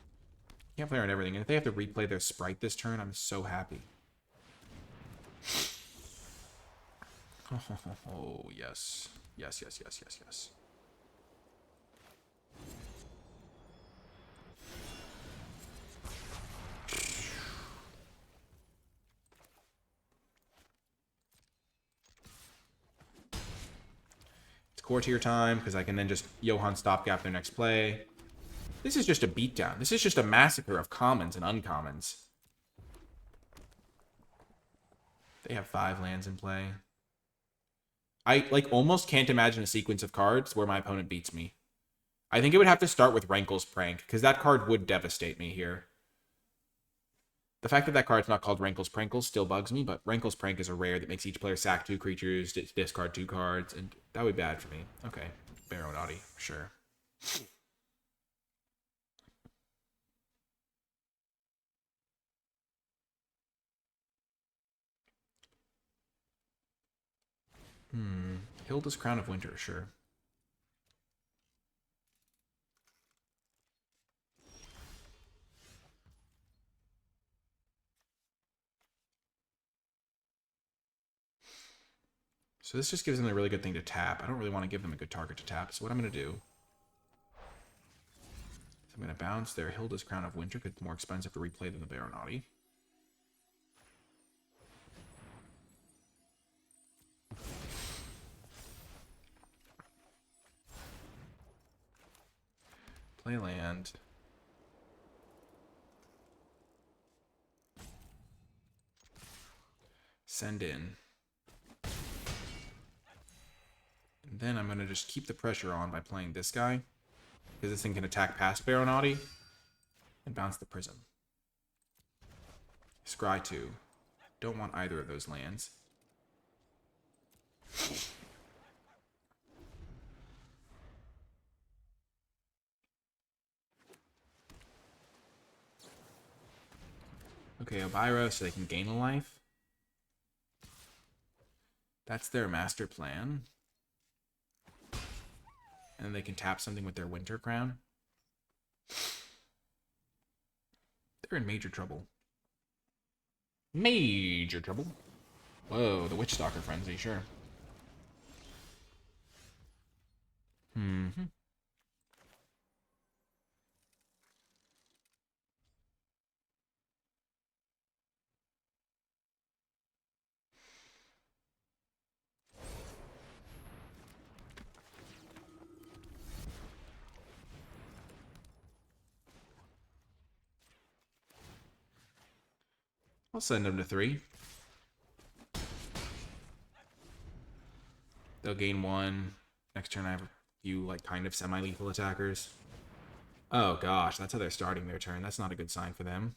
You can't play on everything. And if they have to replay their Sprite this turn, I'm so happy. Oh, yes. Yes, yes, yes, yes, yes. Courtier time, because I can then just Johann stopgap their next play. This is just a beatdown. This is just a massacre of commons and uncommons. They have 5 lands in play. I, like, almost can't imagine a sequence of cards where my opponent beats me. I think it would have to start with Rankle's Prank, because that card would devastate me here. The fact that that card's not called Rankle's Prankle still bugs me, but Rankle's Prank is a rare that makes each player sack 2 creatures, discard 2 cards, and that would be bad for me. Okay, Baronati, sure. Hilda's Crown of Winter, sure. So this just gives them a really good thing to tap. I don't really want to give them a good target to tap, so what I'm going to do is I'm going to bounce their Hilda's Crown of Winter, because it's more expensive to replay than the Baronati. Play land. Send in. And then I'm going to just keep the pressure on by playing this guy, because this thing can attack past Baronati and bounce the Prism. Scry 2. Don't want either of those lands. Okay, Elvira, so they can gain a life. That's their master plan. And then they can tap something with their Winter Crown. They're in major trouble. Major trouble. Whoa, the Witchstalker Frenzy, sure. I'll send them to 3. They'll gain 1. Next turn I have a few, like, kind of semi-lethal attackers. Oh gosh, that's how they're starting their turn. That's not a good sign for them.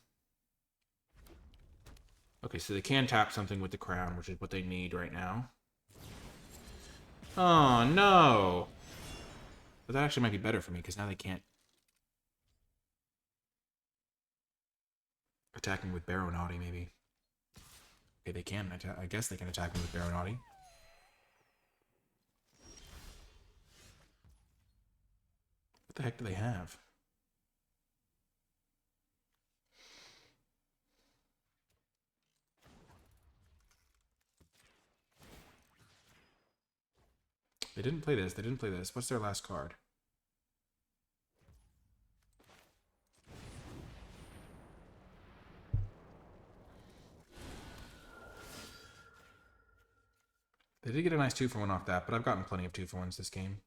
Okay, so they can tap something with the crown, which is what they need right now. Oh, no. But that actually might be better for me, because now they can't attack me with Baronati, maybe. Okay, they can. I guess they can attack me with Baronati. What the heck do they have? They didn't play this. They didn't play this. What's their last card? They did get a nice 2-for-1 off that, but I've gotten plenty of 2-for-1s this game.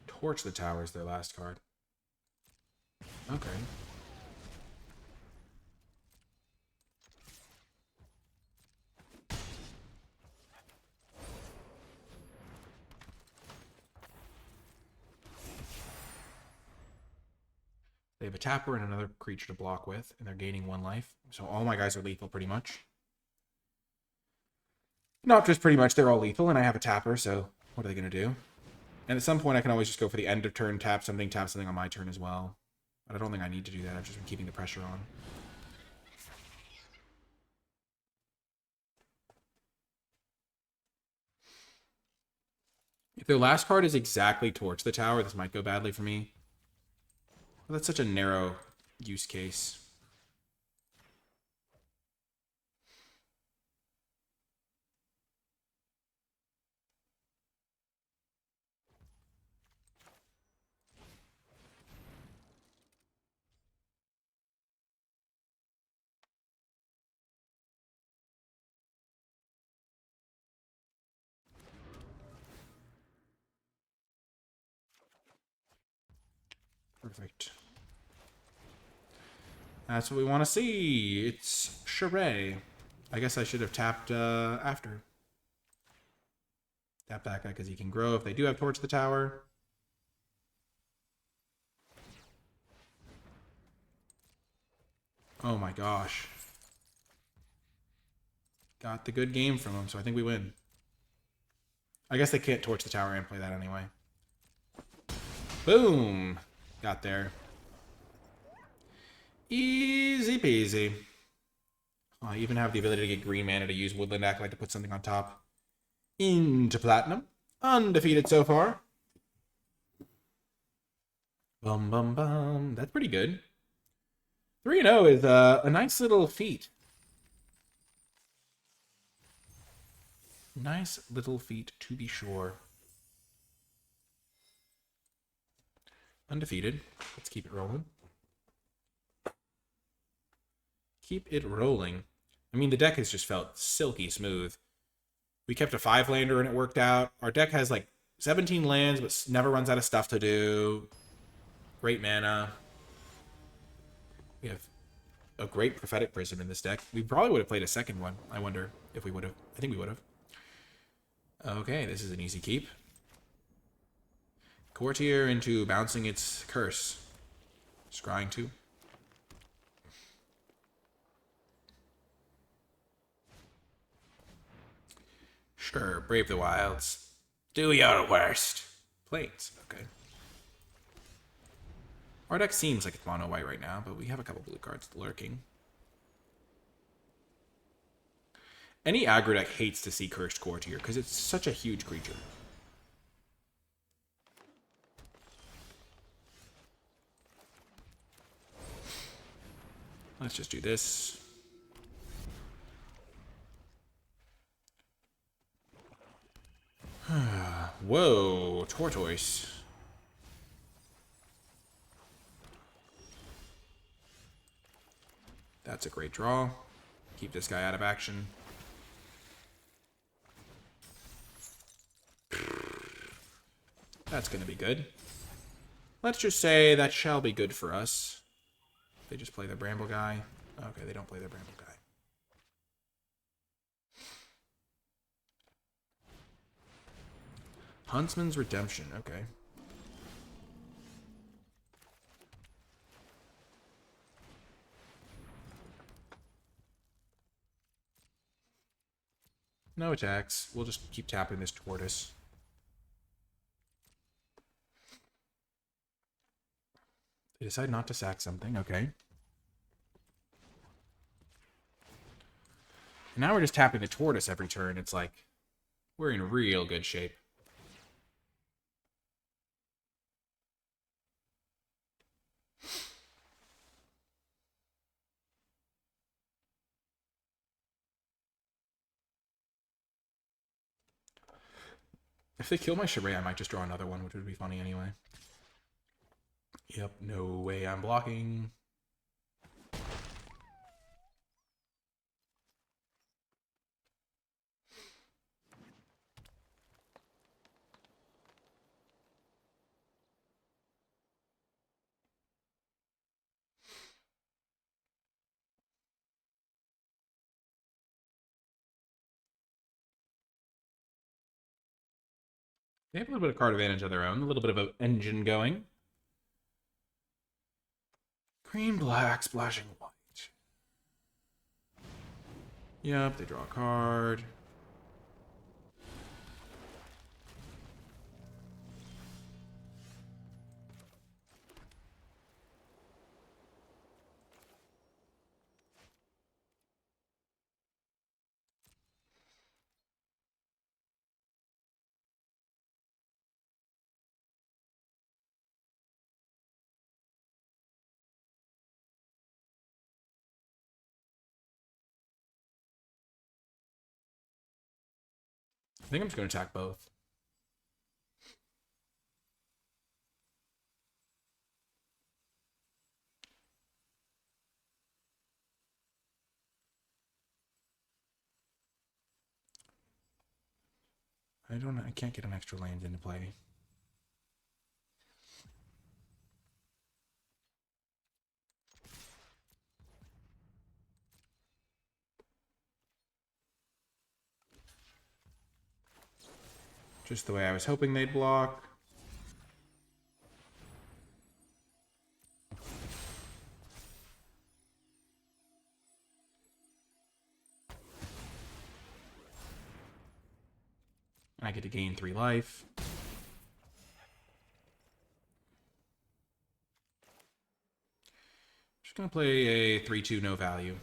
Torch the Tower is their last card. Okay. They have a tapper and another creature to block with, and they're gaining 1 life. So all my guys are lethal pretty much. Not just pretty much, they're all lethal, and I have a tapper, so what are they going to do? And at some point I can always just go for the end of turn, tap something on my turn as well. But I don't think I need to do that, I've just been keeping the pressure on. If their last card is exactly Torch the Tower, this might go badly for me. But that's such a narrow use case. Perfect. That's what we want to see. It's Charade. I guess I should have tapped after. Tap back because he can grow if they do have Torch the Tower. Oh my gosh. Got the good game from him, so I think we win. I guess they can't Torch the Tower and play that anyway. Boom! Got there. Easy peasy. Oh, I even have the ability to get green mana to use Woodland Acolyte to put something on top. Into Platinum. Undefeated so far. Bum bum bum. That's pretty good. 3-0 is a nice little feat. Nice little feat, to be sure. Undefeated. Let's keep it rolling. Keep it rolling. I mean, the deck has just felt silky smooth. We kept a 5-lander and it worked out. Our deck has like 17 lands, but never runs out of stuff to do. Great mana. We have a great Prophetic Prism in this deck. We probably would have played a second one. I wonder if we would have. I think we would have. Okay, this is an easy keep. Courtier into bouncing its curse. Scrying 2. Sure, brave the wilds. Do your worst. Plains, okay. Our deck seems like it's mono white right now, but we have a couple blue cards lurking. Any aggro deck hates to see Cursed Courtier because it's such a huge creature. Let's just do this. Whoa, Tortoise. That's a great draw. Keep this guy out of action. That's going to be good. Let's just say that shall be good for us. They just play the Bramble guy. Okay, they don't play the Bramble guy. Huntsman's Redemption, okay. No attacks. We'll just keep tapping this tortoise. They decide not to sack something. Okay. And now we're just tapping the tortoise every turn. It's like, we're in real good shape. If they kill my charade, I might just draw another one, which would be funny anyway. Yep, no way I'm blocking. They have a little bit of card advantage of their own, a little bit of an engine going. Green, black, splashing white. Yep, they draw a card. I think I'm just going to attack both. I can't get an extra land into play. Just the way I was hoping they'd block. I get to gain 3 life. Just gonna play a 3/2 no value.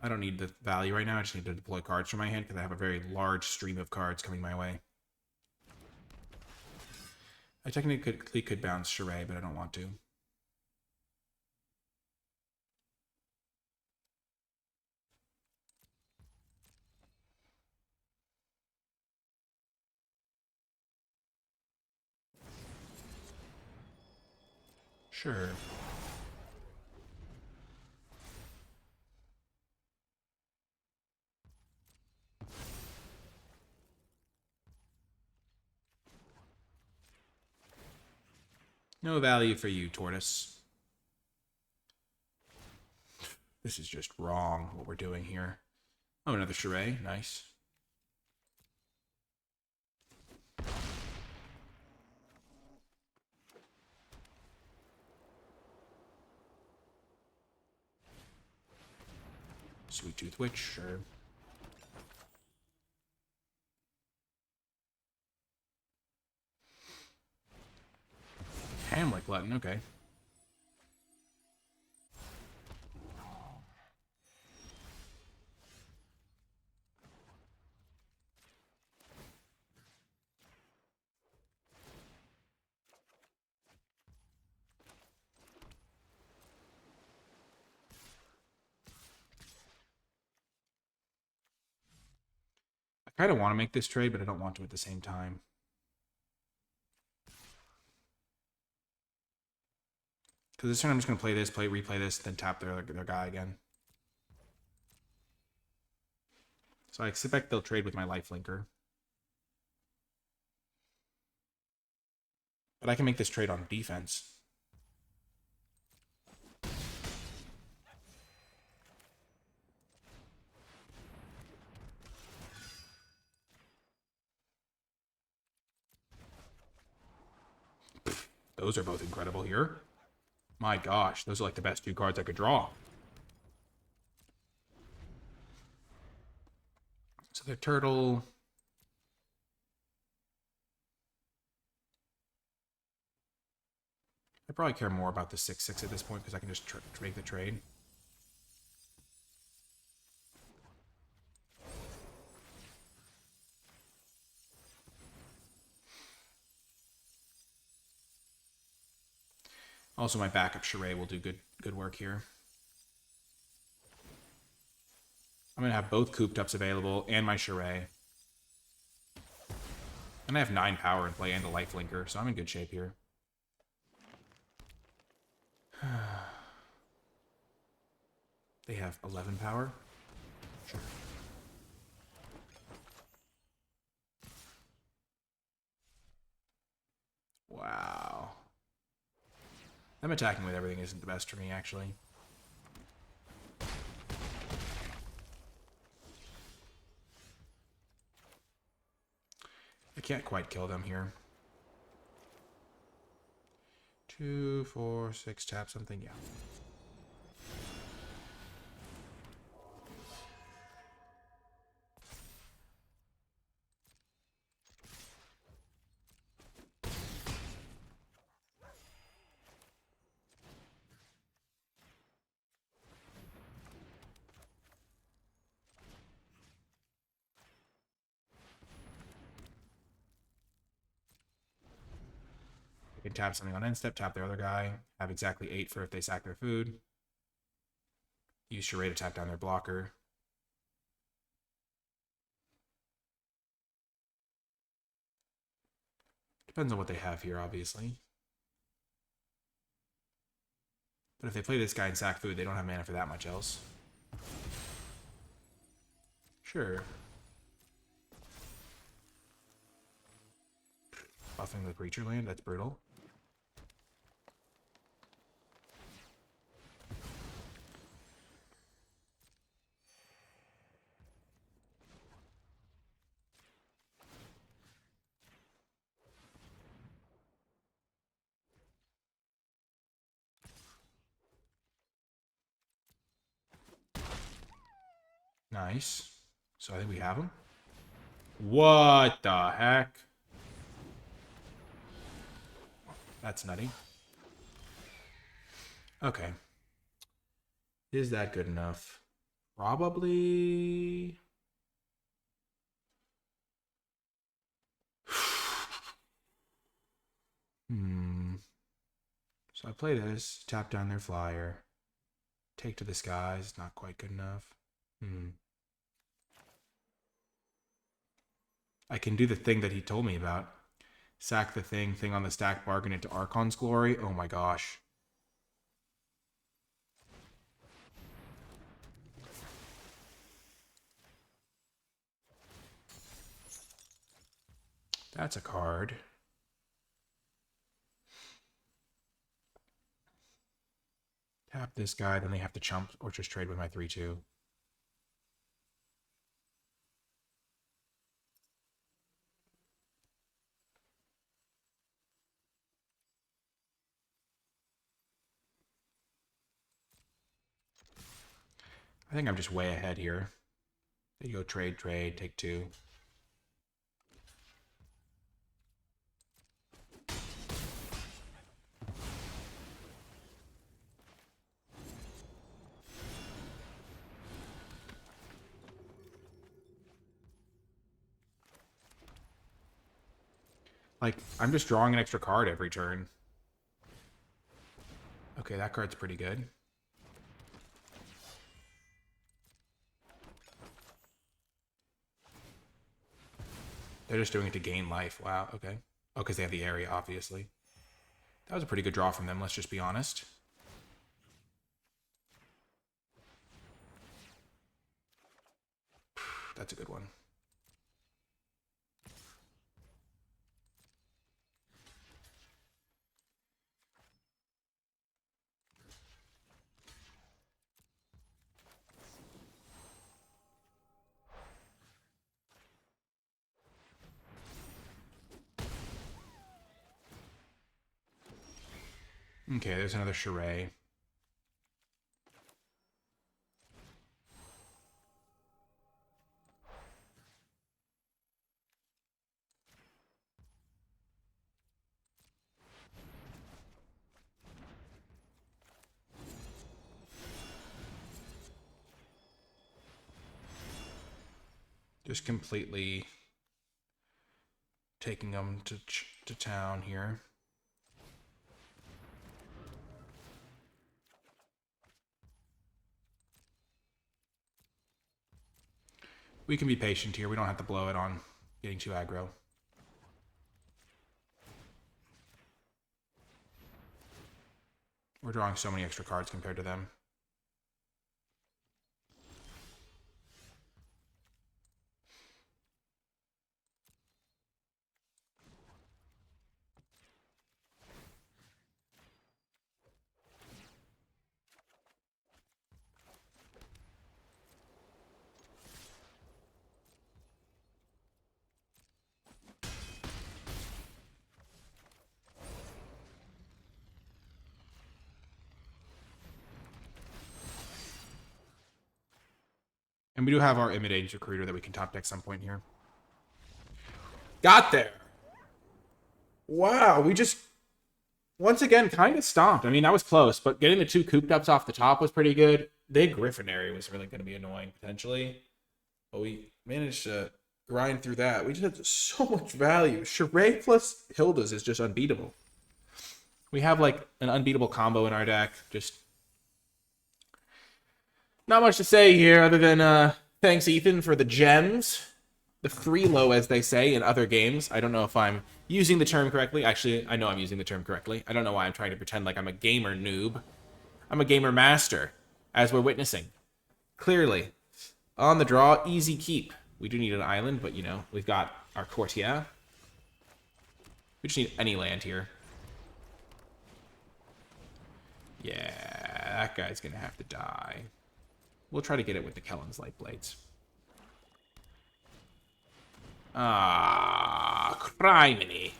I don't need the value right now. I just need to deploy cards from my hand because I have a very large stream of cards coming my way. I technically could bounce Charade, but I don't want to. Sure. No value for you, tortoise. This is just wrong, what we're doing here. Oh, another Charade. Nice. Sweet Tooth Witch, sure. Hamlet Glutton, okay. I kind of want to make this trade, but I don't want to at the same time. Because this turn I'm just going to play this, replay this, then tap their guy again. So I expect they'll trade with my lifelinker. But I can make this trade on defense. Those are both incredible here. My gosh, those are like the best 2 cards I could draw. So the turtle, probably care more about the 6/6 at this point because I can just make the trade. Also, my backup Charade will do good work here. I'm going to have both Cooped Ups available and my Charade. And I have 9 power in play and a Lifelinker, so I'm in good shape here. They have 11 power? Sure. Wow. Them attacking with everything isn't the best for me, actually. I can't quite kill them here. 2, 4, 6, tap something, yeah. I can tap something on end step, tap their other guy, have exactly 8 for if they sack their food. Use Charade to tap down their blocker. Depends on what they have here, obviously. But if they play this guy and sack food, they don't have mana for that much else. Sure. Buffing the creature land, that's brutal. Nice. So I think we have him. What the heck? That's nutty. Okay. Is that good enough? Probably. So I play this, tap down their flyer, take to the skies, not quite good enough. I can do the thing that he told me about. Sack the thing on the stack, bargain into Archon's Glory. Oh my gosh. That's a card. Tap this guy, then they have to chump or just trade with my 3/2. I think I'm just way ahead here. They go trade, take 2. Like, I'm just drawing an extra card every turn. Okay, that card's pretty good. They're just doing it to gain life. Wow, okay. Oh, because they have the area, obviously. That was a pretty good draw from them, let's just be honest. That's a good one. Okay, there's another Charade. Just completely taking them to town here. We can be patient here. We don't have to blow it on getting too aggro. We're drawing so many extra cards compared to them. And we do have our Imitating Recruiter that we can top deck some point here. Got there! Wow, we just, once again, kind of stomped. I mean, that was close, but getting the 2 cooped ups off the top was pretty good. The Griffinary was really going to be annoying, potentially. But we managed to grind through that. We just had so much value. Charade plus Hilda's is just unbeatable. We have, like, an unbeatable combo in our deck. Just not much to say here other than thanks, Ethan, for the gems. The freelo, as they say in other games. I don't know if I'm using the term correctly. Actually, I know I'm using the term correctly. I don't know why I'm trying to pretend like I'm a gamer noob. I'm a gamer master, as we're witnessing. Clearly. On the draw, easy keep. We do need an island, but, you know, we've got our Courtier. We just need any land here. Yeah, that guy's going to have to die. We'll try to get it with the Kellen's Light Blades. Ah, criminy.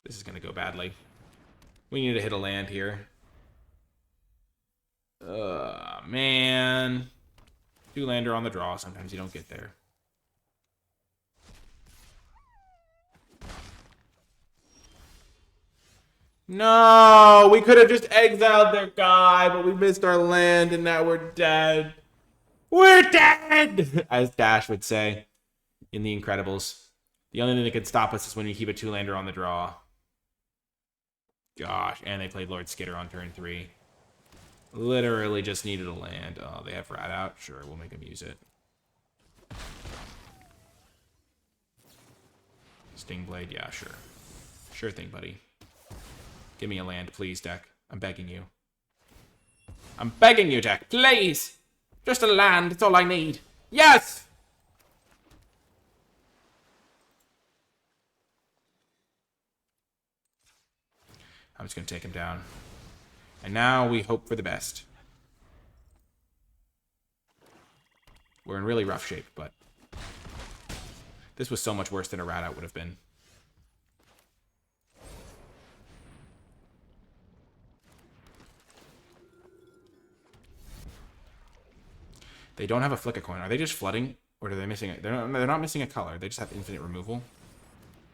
This is going to go badly. We need to hit a land here. Man. 2-lander on the draw. Sometimes you don't get there. No, we could have just exiled their guy, but we missed our land, and now we're dead. We're dead, as Dash would say in The Incredibles. The only thing that could stop us is when we keep a 2-lander on the draw. Gosh, and they played Lord Skitter on turn 3. Literally just needed a land. Oh, they have Rat out? Sure, we'll make them use it. Stingblade? Yeah, sure. Sure thing, buddy. Give me a land, please, deck. I'm begging you. I'm begging you, deck. Please! Just a land. It's all I need. Yes! I'm just going to take him down. And now we hope for the best. We're in really rough shape, but this was so much worse than a Rat out would have been. They don't have a Flick a Coin. Are they just flooding? Or are they missing it? They're not missing a color. They just have infinite removal.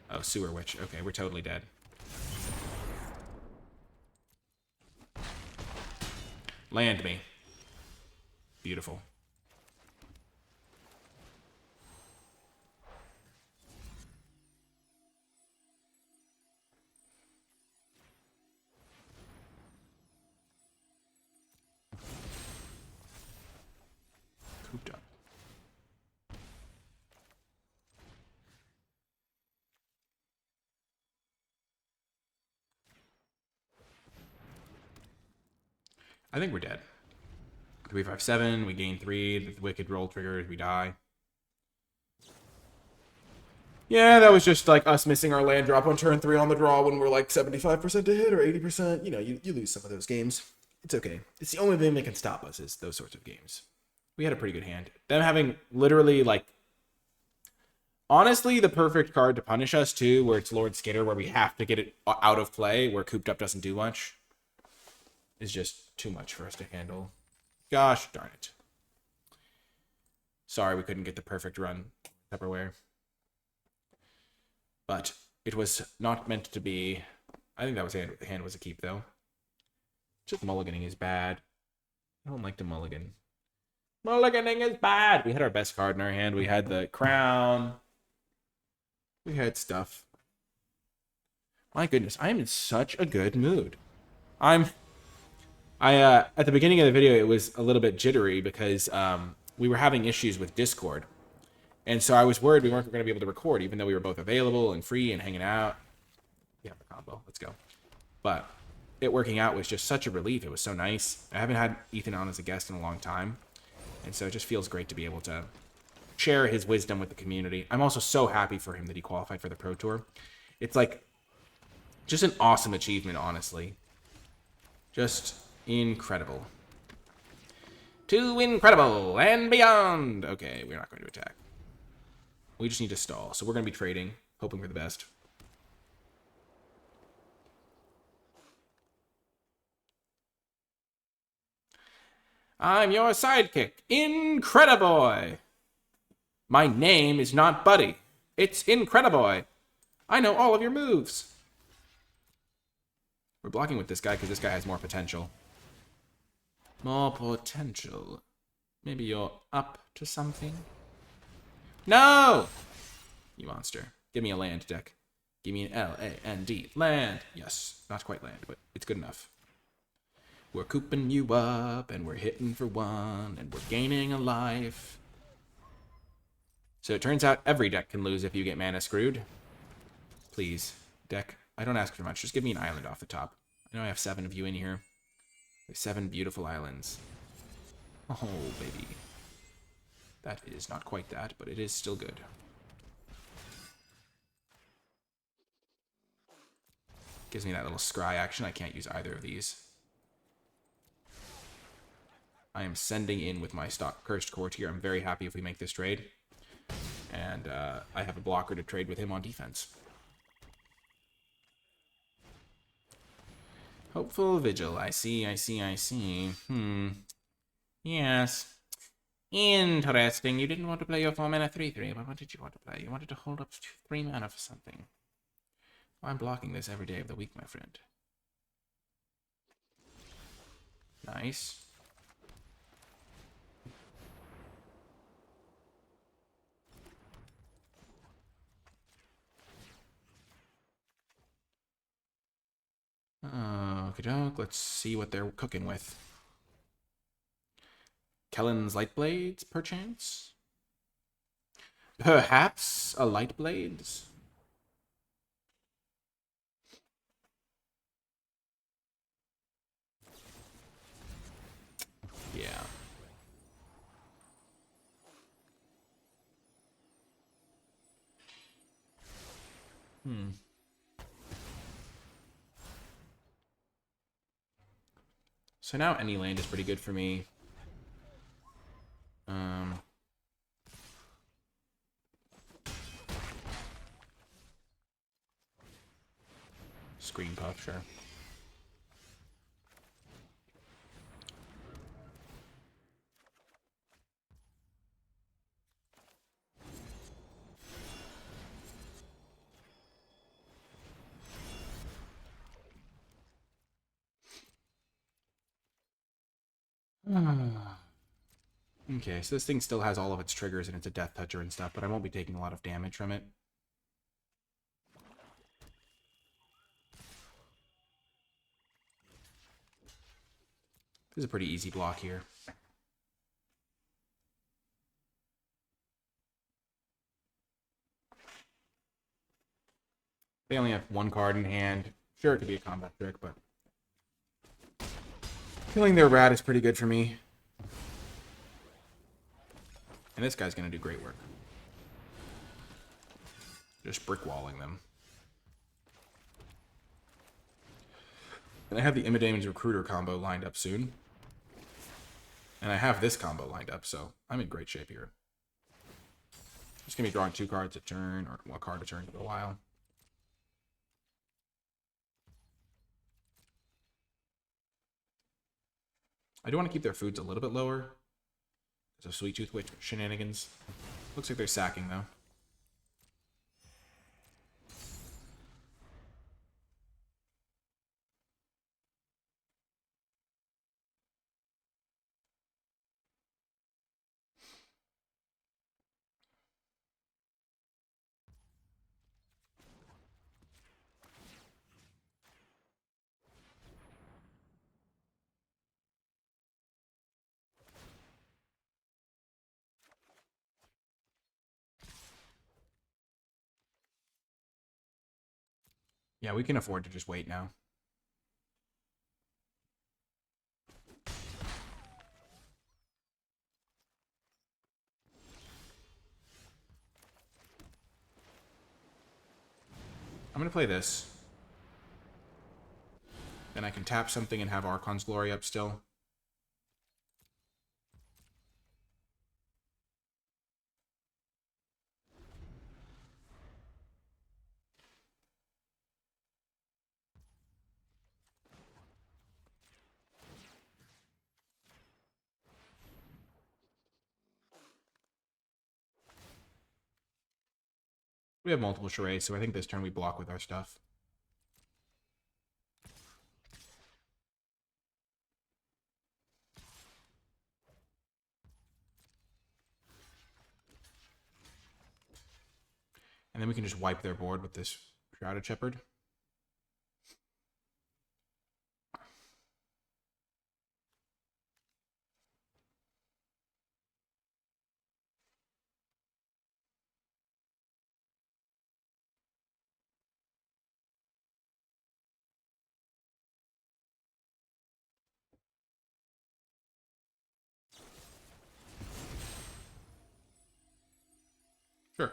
Oh, Sewer Witch. Okay, we're totally dead. Land me. Beautiful. Cooped up. I think we're dead. 3, 5, 7. We gain 3. The Wicked roll triggers. We die. Yeah, that was just like us missing our land drop on turn 3 on the draw when we're like 75% to hit or 80%. You know, you lose some of those games. It's okay. It's the only thing that can stop us is those sorts of games. We had a pretty good hand. Them having literally like, honestly, the perfect card to punish us too, where it's Lord Skitter, where we have to get it out of play, where Cooped Up doesn't do much, is just too much for us to handle. Gosh darn it. Sorry we couldn't get the perfect run Tupperware. But It was not meant to be. I think that was the hand was a keep, though. Just mulliganing is bad. I don't like to mulligan. Mulliganing is bad. We had our best card in our hand. We had the crown. We had stuff. My goodness, I am in such a good mood. At the beginning of the video, it was a little bit jittery because we were having issues with Discord. And so I was worried we weren't going to be able to record, even though we were both available and free and hanging out. Yeah, the combo. Let's go. But it working out was just such a relief. It was so nice. I haven't had Ethan on as a guest in a long time. And so it just feels great to be able to share his wisdom with the community. I'm also so happy for him that he qualified for the Pro Tour. It's like just an awesome achievement, honestly. Just incredible. Too incredible and beyond. Okay, we're not going to attack. We just need to stall. So we're going to be trading, hoping for the best. I'm your sidekick, Incrediboy. My name is not Buddy. It's Incrediboy. I know all of your moves. We're blocking with this guy because this guy has more potential. More potential. Maybe you're up to something? No! You monster. Give me a land deck. Give me an L-A-N-D. Land. Yes, not quite land, but it's good enough. We're cooping you up, and we're hitting for one, and we're gaining a life. So it turns out every deck can lose if you get mana screwed. Please, deck. I don't ask for much. Just give me an island off the top. I know I have 7 of you in here. There's 7 beautiful islands. Oh, baby. That is not quite that, but it is still good. Gives me that little scry action. I can't use either of these. I am sending in with my stock Cursed Courtier. I'm very happy if we make this trade. And I have a blocker to trade with him on defense. Hopeful Vigil. I see. Yes. Interesting. You didn't want to play your 4-mana 3/3, but what did you want to play? You wanted to hold up 3 mana for something. I'm blocking this every day of the week, my friend. Nice. Okey-doke. Let's see what they're cooking with. Kellen's Lightblades, perchance? Perhaps a Lightblades? Yeah. So now any land is pretty good for me. Screen puff, sure. Okay, so this thing still has all of its triggers and it's a Death Toucher and stuff, but I won't be taking a lot of damage from it. This is a pretty easy block here. They only have 1 card in hand. Sure, it could be a combat trick, but killing their rat is pretty good for me. And this guy's going to do great work. Just brick-walling them. And I have the Imidane's Recruiter combo lined up soon. And I have this combo lined up, so I'm in great shape here. Just going to be drawing 2 cards a turn, or 1 card a turn for a while. I do want to keep their foods a little bit lower. So Sweet Tooth Witch shenanigans. Looks like they're sacking, though. Yeah, we can afford to just wait now. I'm going to play this. Then I can tap something and have Archon's Glory up still. We have multiple charades, so I think this turn we block with our stuff. And then we can just wipe their board with this Shrouded Shepherd. Sure.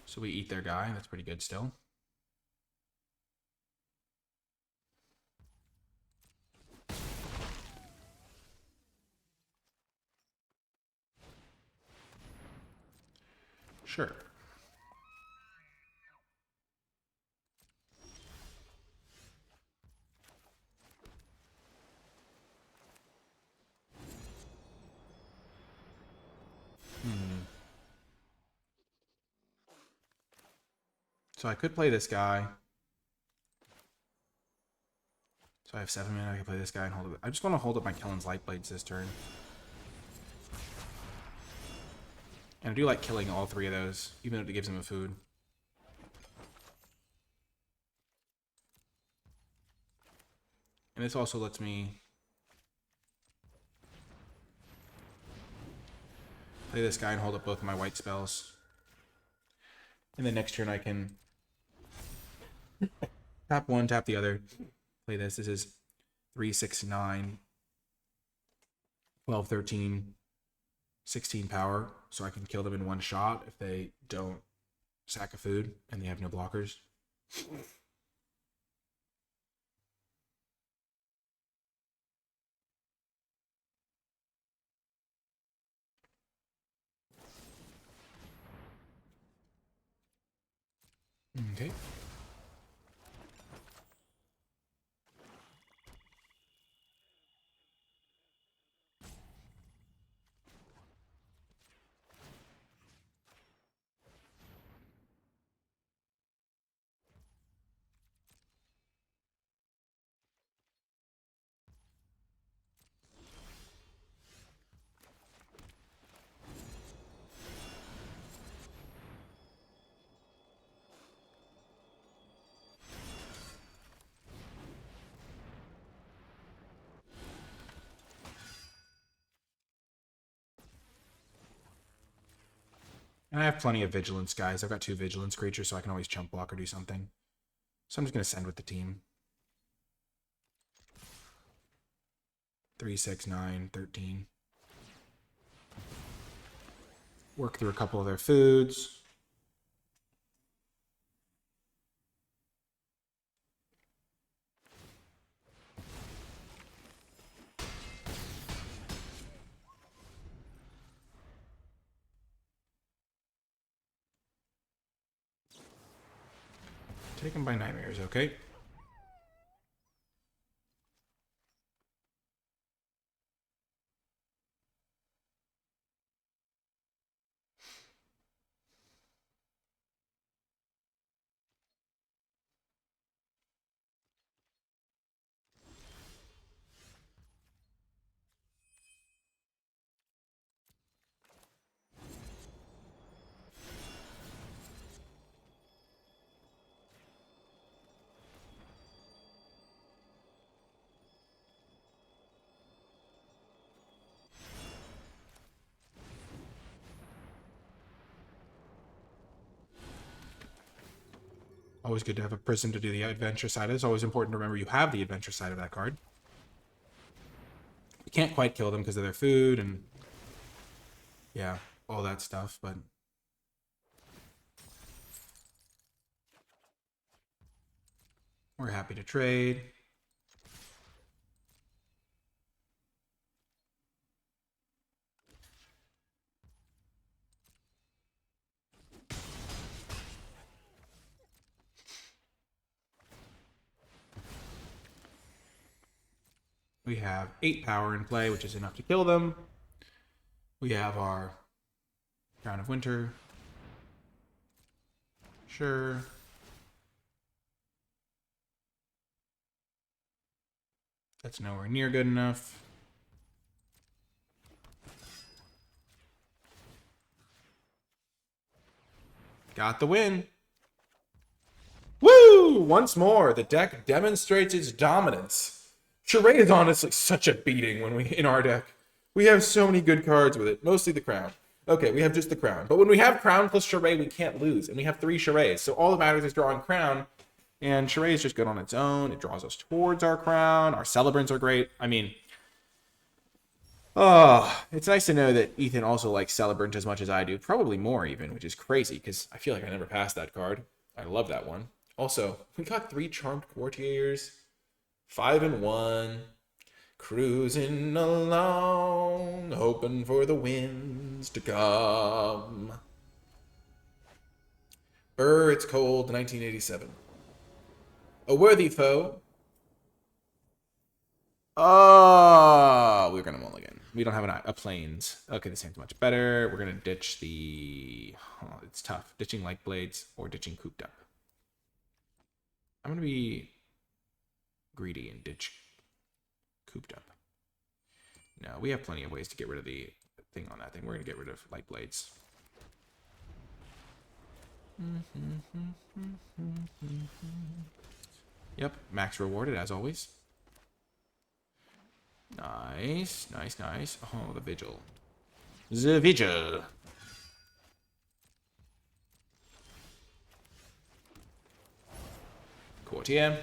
So we eat their guy. That's pretty good still. Sure. So I could play this guy. So I have 7 mana. I can play this guy and hold it. I just want to hold up my Kellen's Lightblades this turn. And I do like killing all 3 of those, even if it gives them a food. And this also lets me play this guy and hold up both of my white spells. And then next turn I can tap one, tap the other. Play this. This is 3, 6, 9, 12, 13, 16 power. So I can kill them in one shot if they don't sack a food and they have no blockers. Okay. And I have plenty of vigilance, guys. I've got 2 vigilance creatures, so I can always chump block or do something. So I'm just going to send with the team. 3, 6, 9, 13. Work through a couple of their foods. Taken by nightmares, okay? Always good to have a prison to do the adventure side. It's always important to remember you have the adventure side of that card. You can't quite kill them because of their food and yeah, all that stuff, but we're happy to trade. We have 8 power in play, which is enough to kill them. We have our Crown of Winter. Sure. That's nowhere near good enough. Got the win. Woo! Once more, the deck demonstrates its dominance. Charade is honestly such a beating when in our deck. We have so many good cards with it, mostly the Crown. Okay, we have just the Crown. But when we have Crown plus Charade, we can't lose. And we have 3 Charades. So all that matters is drawing Crown. And Charade is just good on its own. It draws us towards our Crown. Our Celebrants are great. I mean, oh, it's nice to know that Ethan also likes Celebrant as much as I do. Probably more even, which is crazy because I feel like I never passed that card. I love that one. Also, we got 3 Charmed Courtiers. 5 and 1. Cruising along, hoping for the winds to come. It's cold, 1987. A worthy foe. Oh, we're gonna mulligan. We don't have a plains. Okay, this hand's much better. We're gonna ditch the. Oh, it's tough. Ditching Light Blades or ditching Cooped Up. I'm gonna be greedy and ditch Cooped Up. No, we have plenty of ways to get rid of the thing on that thing. We're gonna get rid of Light Blades. Yep, max rewarded as always. Nice, nice, nice. Oh, the Vigil. The Vigil. Courtier.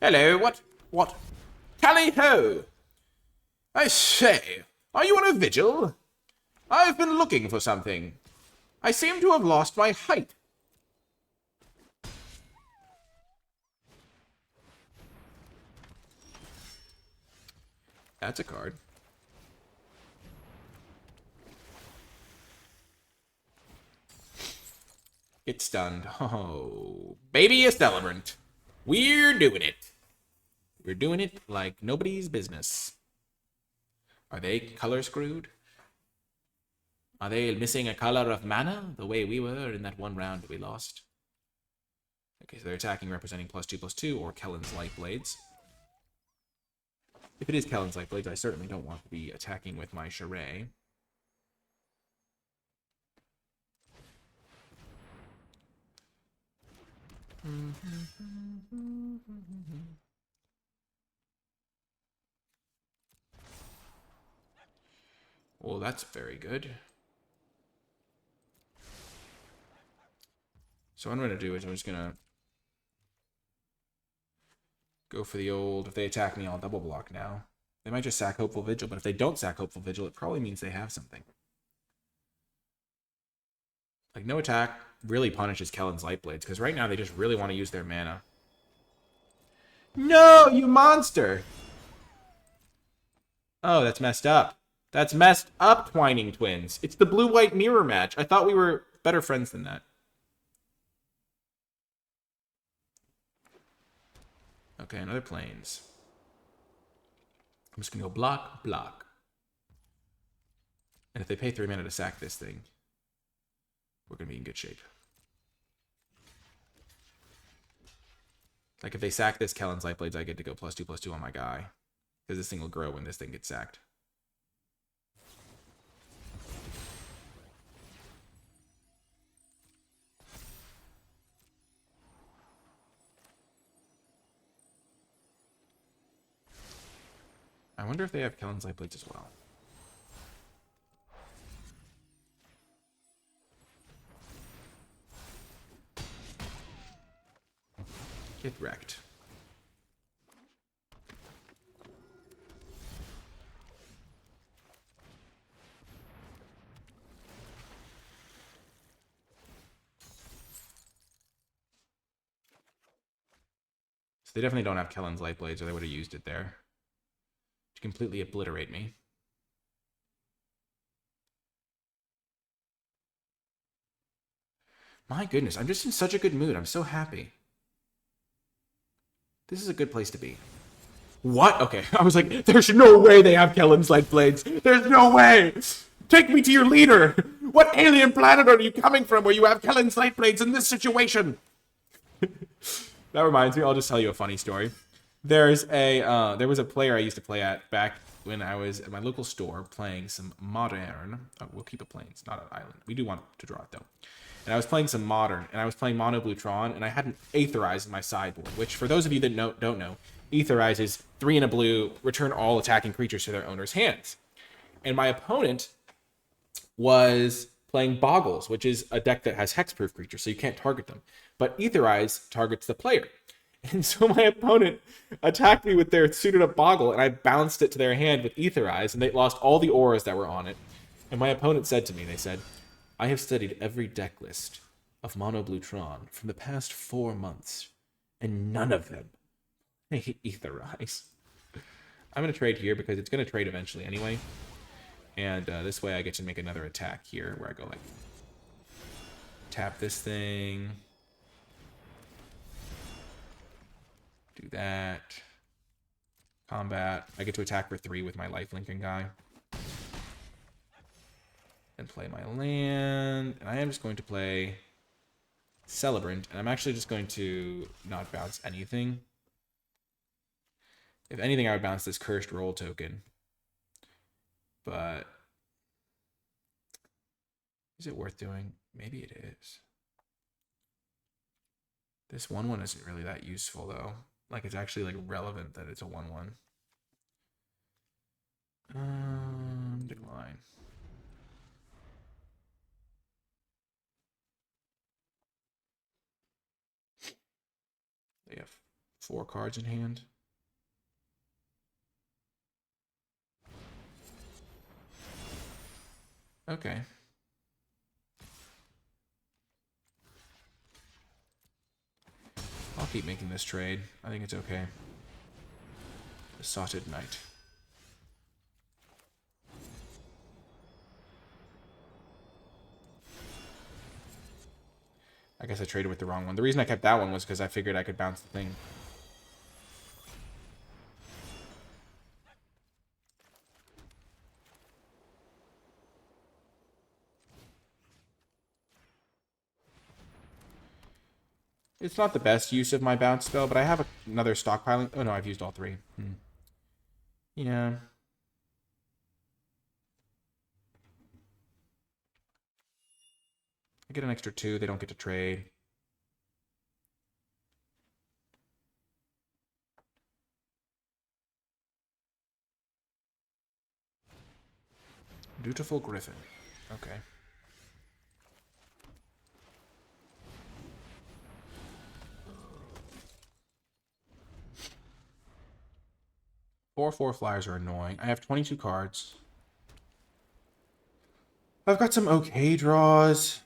Hello, what? Tally-ho! I say, are you on a vigil? I've been looking for something. I seem to have lost my height. That's a card. It's stunned. Oh, baby a celebrant. We're doing it. We're doing it like nobody's business. Are they color screwed? Are they missing a color of mana the way we were in that one round that we lost? Okay, so they're attacking representing +2/+2 or Kellen's Light Blades. If it is Kellen's Light Blades, I certainly don't want to be attacking with my Charade. Well, that's very good. So what I'm going to do is I'm just going to go for the old, if they attack me, I'll double block now. They might just sack Hopeful Vigil, but if they don't sack Hopeful Vigil, it probably means they have something. Like, no attack really punishes Kellen's Light Blades, because right now they just really want to use their mana. No, you monster! Oh, that's messed up. That's messed up, Twining Twins. It's the blue-white mirror match. I thought we were better friends than that. Okay, another plains. I'm just going to go block, block. And if they pay 3 mana to sack this thing, we're going to be in good shape. Like, if they sack this Kellen's Light Blades, I get to go +2/+2 on my guy. Because this thing will grow when this thing gets sacked. I wonder if they have Kellen's Light Blades as well. Get wrecked. So they definitely don't have Kellen's Light Blades, or they would have used it there to completely obliterate me. My goodness, I'm just in such a good mood. I'm so happy. This is a good place to be. What? Okay, I was like, there's no way they have Kellen's Light Blades. There's no way. Take me to your leader. What alien planet are you coming from where you have Kellen's Light Blades in this situation? That reminds me, I'll just tell you a funny story. There was a player I used to play at back when I was at my local store playing some modern. Oh, we'll keep it plain. It's not an island. We do want to draw it though. And I was playing some modern, and I was playing Mono Blue Tron, and I had an Aetherize in my sideboard, which for those of you that don't know, Aetherize is 3 and a blue, return all attacking creatures to their owner's hands. And my opponent was playing Boggles, which is a deck that has hexproof creatures, so you can't target them. But Aetherize targets the player. And so my opponent attacked me with their suited up Boggle, and I bounced it to their hand with Aetherize, and they lost all the auras that were on it. And my opponent said to me, they said, I have studied every deck list of Mono Blue Tron from the past 4 months, and none of them Aetherize. I'm going to trade here because it's going to trade eventually anyway. And this way I get to make another attack here where I go like, tap this thing. Do that. Combat. I get to attack for 3 with my lifelinking guy. And play my land. And I am just going to play Celebrant. And I'm actually just going to not bounce anything. If anything, I would bounce this Cursed Roll token. But is it worth doing? Maybe it is. This 1/1 isn't really that useful though. Like it's actually like relevant that it's a 1/1. Decline. They have 4 cards in hand. Okay. I'll keep making this trade. I think it's okay. Besotted Knight. I guess I traded with the wrong one. The reason I kept that one was because I figured I could bounce the thing. It's not the best use of my bounce spell, but I have another stockpiling. Oh no, I've used all 3. Yeah. I get an extra 2. They don't get to trade. Dutiful Griffin. Okay. Four flyers are annoying. I have 22 cards. I've got some okay draws.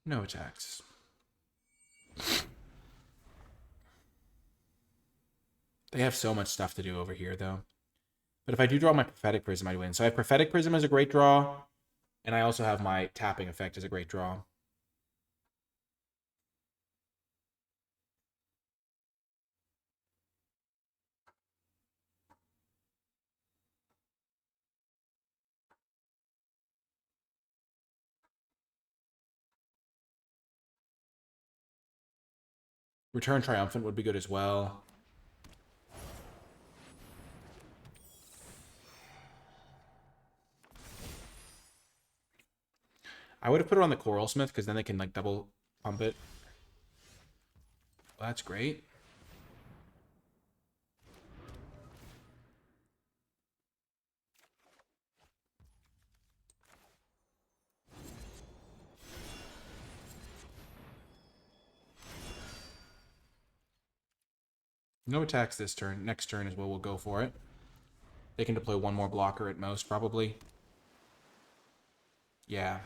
No attacks. They have so much stuff to do over here, though. But if I do draw my Prophetic Prism, I win. So I have Prophetic Prism as a great draw, and I also have my tapping effect as a great draw. Return Triumphant would be good as well. I would have put it on the Coral Smith because then they can like double pump it. Well, that's great. No attacks this turn. Next turn is what we'll go for it. They can deploy one more blocker at most, probably. Yeah.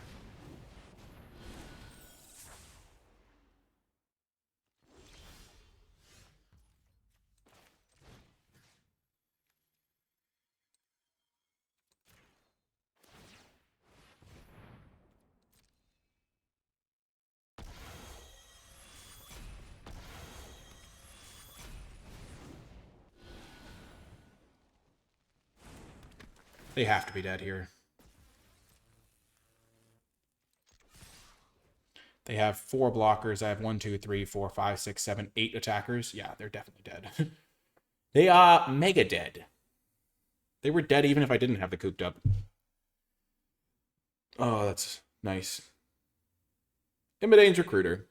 They have to be dead here. They have 4 blockers. I have 1, 2, 3, 4, 5, 6, 7, 8 attackers. Yeah, they're definitely dead. They are mega dead. They were dead even if I didn't have the cooped up. Oh, that's nice. Imidane's Recruiter.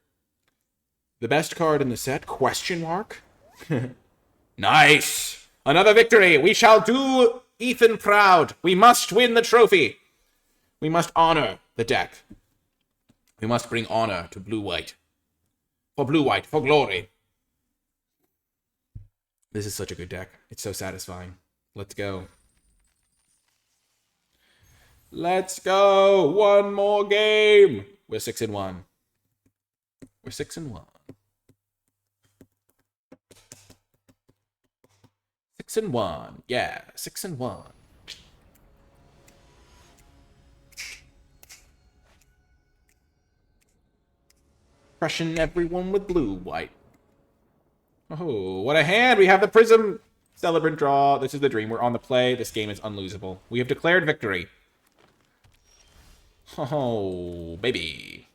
The best card in the set? Question mark? Nice! Another victory! We shall do Ethan proud. We must win the trophy. We must honor the deck. We must bring honor to blue-white. For blue-white, for glory. This is such a good deck. It's so satisfying. Let's go. Let's go! One more game! We're 6-1. We're 6-1. 6-1. Yeah, 6-1. Crushing everyone with blue-white. Oh, what a hand! We have the Prism Celebrant draw. This is the dream. We're on the play. This game is unlosable. We have declared victory. Oh, baby.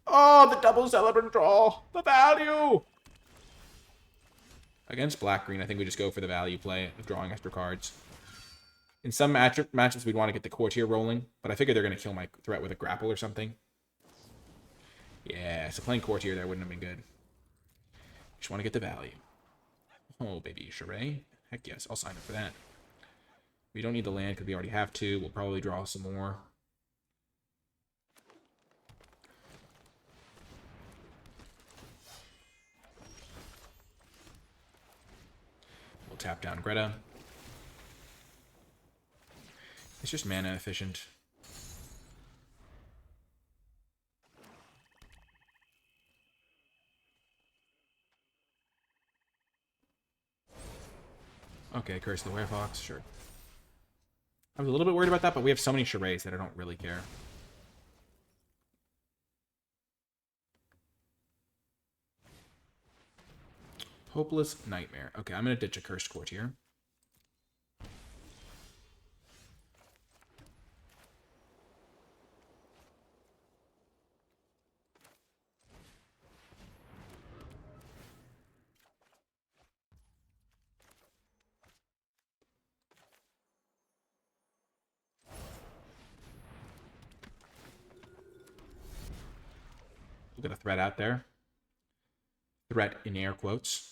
Oh, the double Celebrant draw. The value. Against black-green, I think we just go for the value play of drawing extra cards. In some matchups, we'd want to get the Courtier rolling, but I figure they're going to kill my threat with a grapple or something. Yeah, so playing Courtier there wouldn't have been good. Just want to get the value. Oh, baby, Charade? Heck yes, I'll sign up for that. We don't need the land because we already have 2. We'll probably draw some more. We'll tap down Greta. It's just mana efficient. Okay, Curse of the Werefox, sure. I was a little bit worried about that, but we have so many charades that I don't really care. Hopeless Nightmare. Okay, I'm going to ditch a Cursed Courtier. We'll get a threat out there. Threat in air quotes.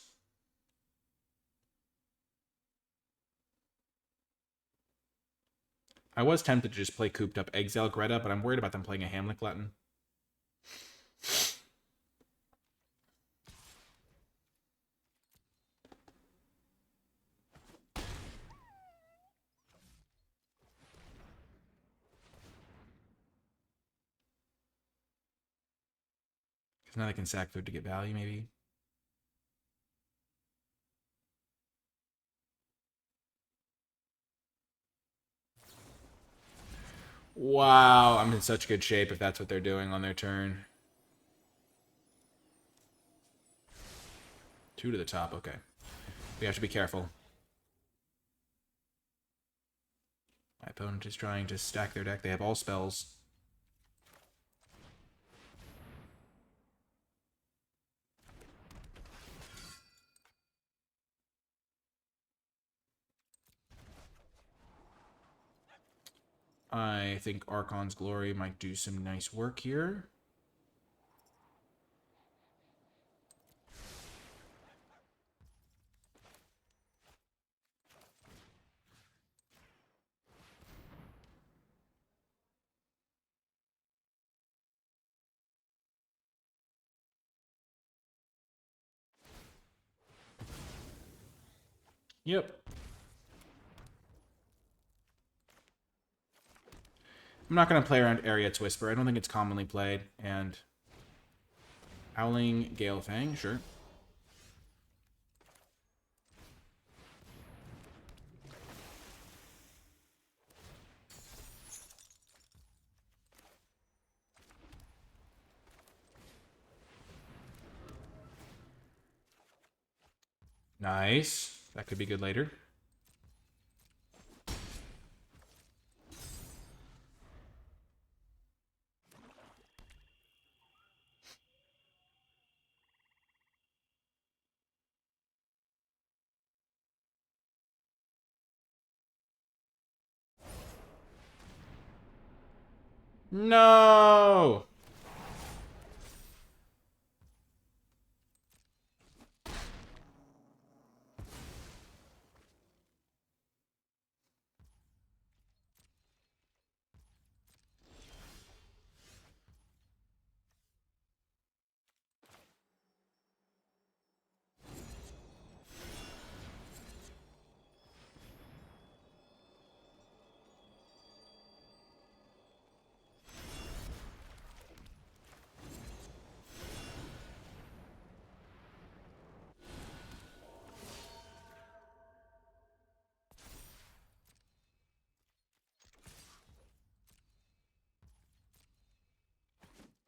I was tempted to just play cooped up Exile Greta, but I'm worried about them playing a Hamlet Glutton. Because now they can sack food to get value, maybe. Wow, I'm in such good shape if that's what they're doing on their turn. 2 to the top, okay. We have to be careful. My opponent is trying to stack their deck. They have all spells. I think Archon's Glory might do some nice work here. Yep. I'm not going to play around Ariet's Whisper. I don't think it's commonly played. And Howling Galefang, sure. Nice. That could be good later. No!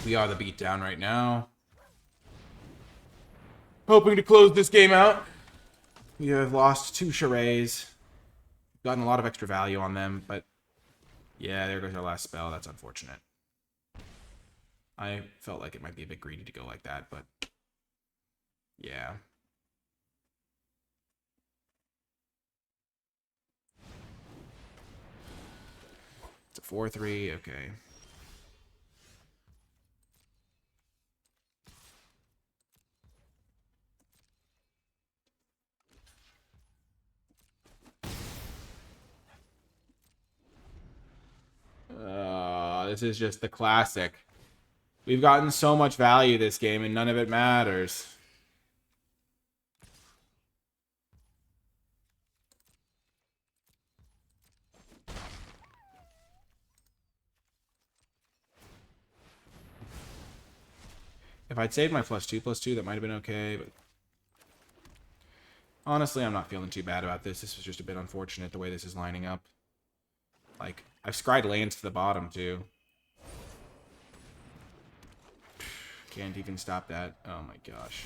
We are the beatdown right now. Hoping to close this game out. We have lost 2 charades. Gotten a lot of extra value on them, but yeah, there goes our last spell. That's unfortunate. I felt like it might be a bit greedy to go like that, but yeah. It's a 4-3, okay. This is just the classic. We've gotten so much value this game, and none of it matters. If I'd saved my +2/+2, that might have been okay, but honestly, I'm not feeling too bad about this. This was just a bit unfortunate the way this is lining up. Like, I've scryed lands to the bottom, too. Can't even stop that. Oh my gosh.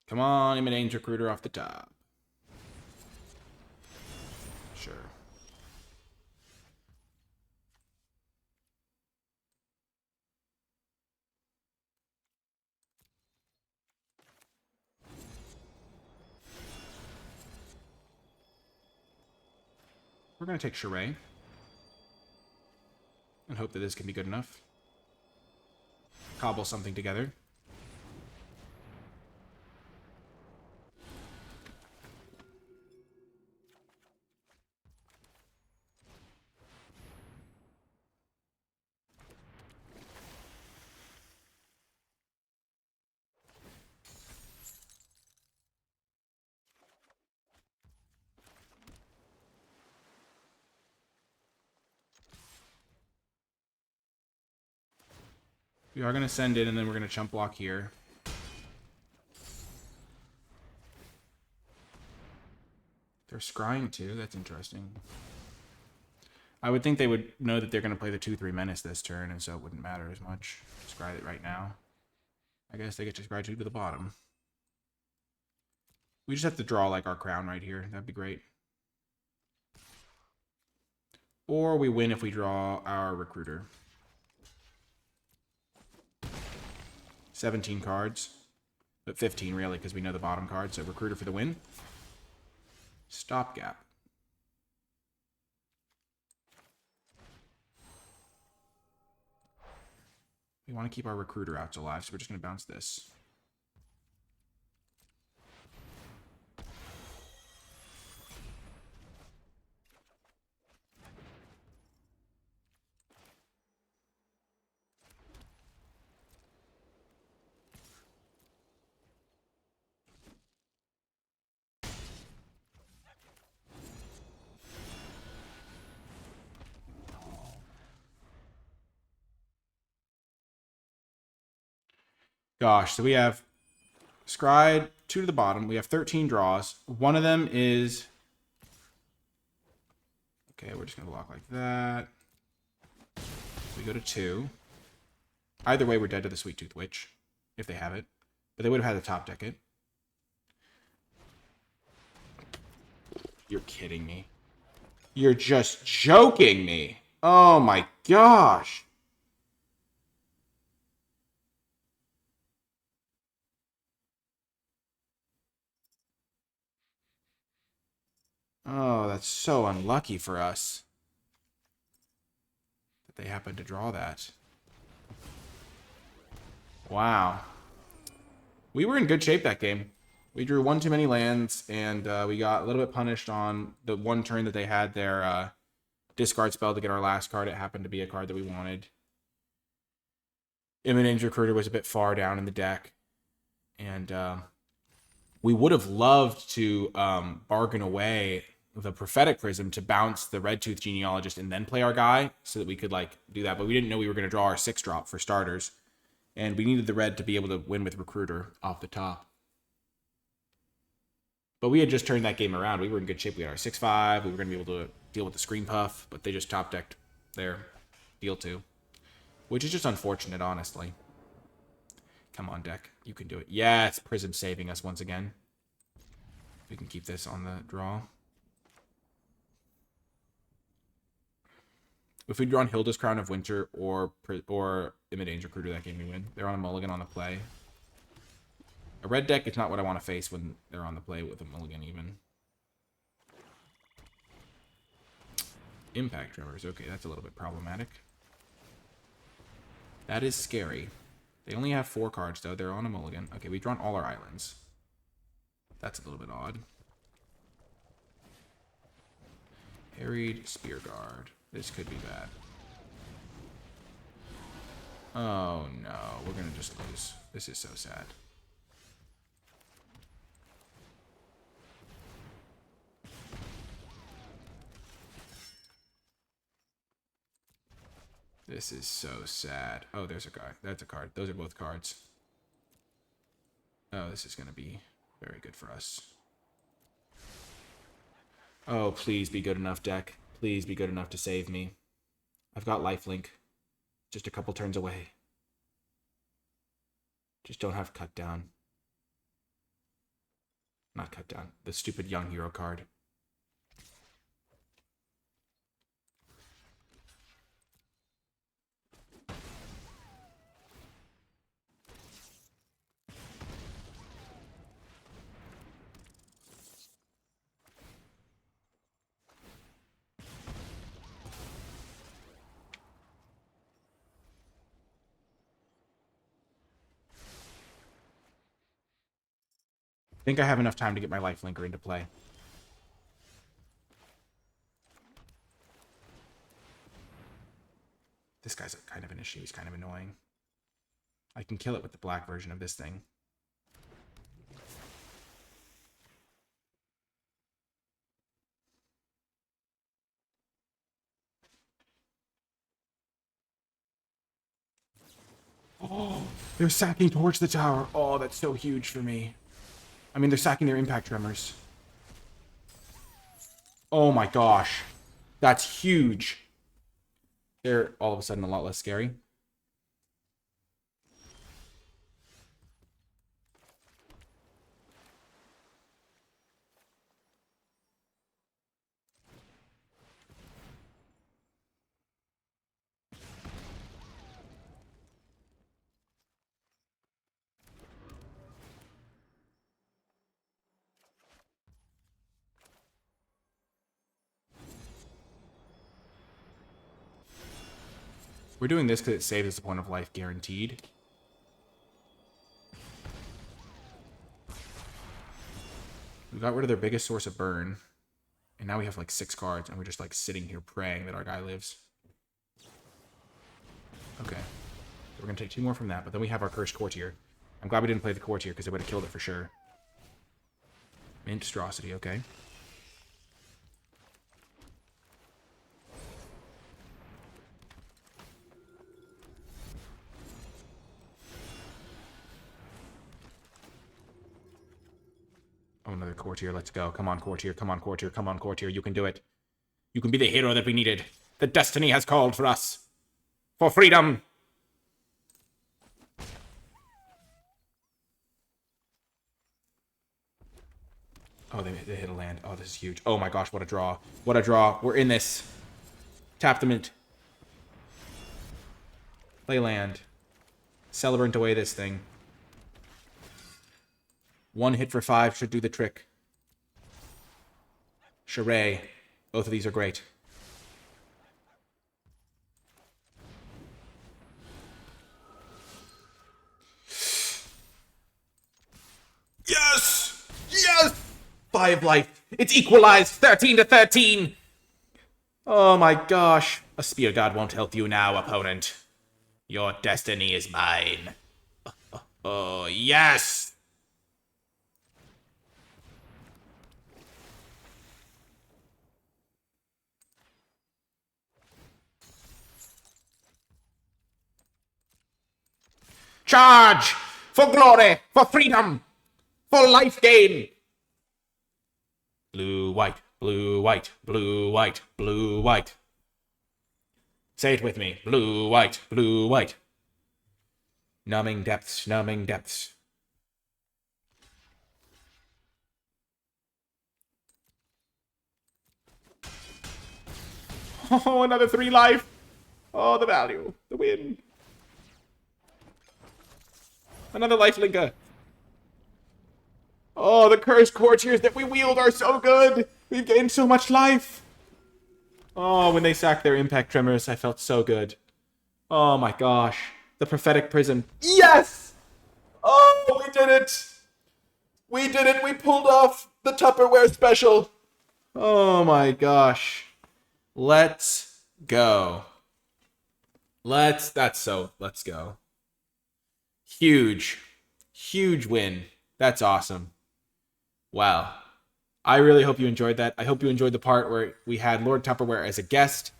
Come on, Imminent Recruiter off the top. Sure. We're going to take Charade. And hope that this can be good enough. Cobble something together. We are going to send in, and then we're going to chump block here. They're scrying too. That's interesting. I would think they would know that they're going to play the 2/3 Menace this turn, and so it wouldn't matter as much. Scry it right now. I guess they get to scry 2 to the bottom. We just have to draw like our crown right here. That'd be great. Or we win if we draw our recruiter. 17 cards. But 15 really, because we know the bottom card. So recruiter for the win. Stopgap. We want to keep our recruiter outs alive, so we're just going to bounce this. Gosh, so we have Scryed, 2 to the bottom. We have 13 draws. One of them is... Okay, we're just going to block like that. We go to 2. Either way, we're dead to the Sweet Tooth Witch, if they have it. But they would have had to top deck it. You're kidding me. You're just joking me. Oh my gosh. Oh, that's so unlucky for us that they happened to draw that. Wow. We were in good shape that game. We drew one too many lands, and we got a little bit punished on the one turn that they had their discard spell to get our last card. It happened to be a card that we wanted. Imminent Recruiter was a bit far down in the deck, and we would have loved to bargain away the Prophetic Prism to bounce the Red Tooth Genealogist and then play our guy so that we could like do that, but we didn't know we were going to draw our 6-drop for starters, and we needed the red to be able to win with Recruiter off the top. But we had just turned that game around. We were in good shape. We had our 6-5. We were going to be able to deal with the Screen Puff, but they just top decked their deal 2. Which is just unfortunate, honestly. Come on, deck. You can do it. Yeah, it's Prism saving us once again. We can keep this on the draw. If we draw on Hilda's Crown of Winter or Imminent Recruiter, that game we win. They're on a mulligan on the play. A red deck is not what I want to face when they're on the play with a mulligan even. Impact Tremors. Okay, that's a little bit problematic. That is scary. They only have 4 cards, though. They're on a mulligan. Okay, we've drawn all our islands. That's a little bit odd. Harried Spear Guard. This could be bad. Oh, no. We're going to just lose. This is so sad. This is so sad. Oh, there's a card. That's a card. Those are both cards. Oh, this is going to be very good for us. Oh, please be good enough, deck. Please be good enough to save me. I've got lifelink. Just a couple turns away. Just don't have cut down. Not cut down. The stupid young hero card. I think I have enough time to get my lifelinker into play. This guy's kind of an issue. He's kind of annoying. I can kill it with the black version of this thing. Oh, they're sacking towards the tower. Oh, that's so huge for me. I mean, they're sacking their impact tremors. Oh my gosh. That's huge. They're all of a sudden a lot less scary. We're doing this because it saves us a point of life guaranteed. We got rid of their biggest source of burn. And now we have like 6 cards, and we're just like sitting here praying that our guy lives. Okay. So we're going to take 2 more from that, but then we have our Cursed Courtier. I'm glad we didn't play the Courtier because it would have killed it for sure. Monstrosity, okay. Oh, another Courtier. Let's go. Come on, Courtier. Come on, Courtier. Come on, Courtier. You can do it. You can be the hero that we needed. The destiny has called for us. For freedom. Oh, they hit a land. Oh, this is huge. Oh my gosh, what a draw. What a draw. We're in this. Tap the mint. Play land. Celebrant away this thing. 1 hit for 5 should do the trick. Charade. Both of these are great. Yes! Yes! 5 life. It's equalized. 13 to 13. Oh my gosh. A spear god won't help you now, opponent. Your destiny is mine. Oh, yes! Charge! For glory! For freedom! For life gain! Blue, white, blue, white, blue, white, blue, white. Say it with me. Blue, white, blue, white. Numbing depths, numbing depths. Oh, another 3 life. Oh, the value. The win. Another life linker. Oh, the Cursed Courtiers that we wield are so good. We've gained so much life. Oh, when they sacked their Impact Tremors, I felt so good. Oh my gosh. The Prophetic Prison. Yes! Oh, we did it. We did it. We pulled off the Tupperware special. Oh my gosh. Let's go. Let's go. Huge win. That's awesome. Wow. I really hope you enjoyed that. I hope you enjoyed the part where we had Lord Tupperware as a guest.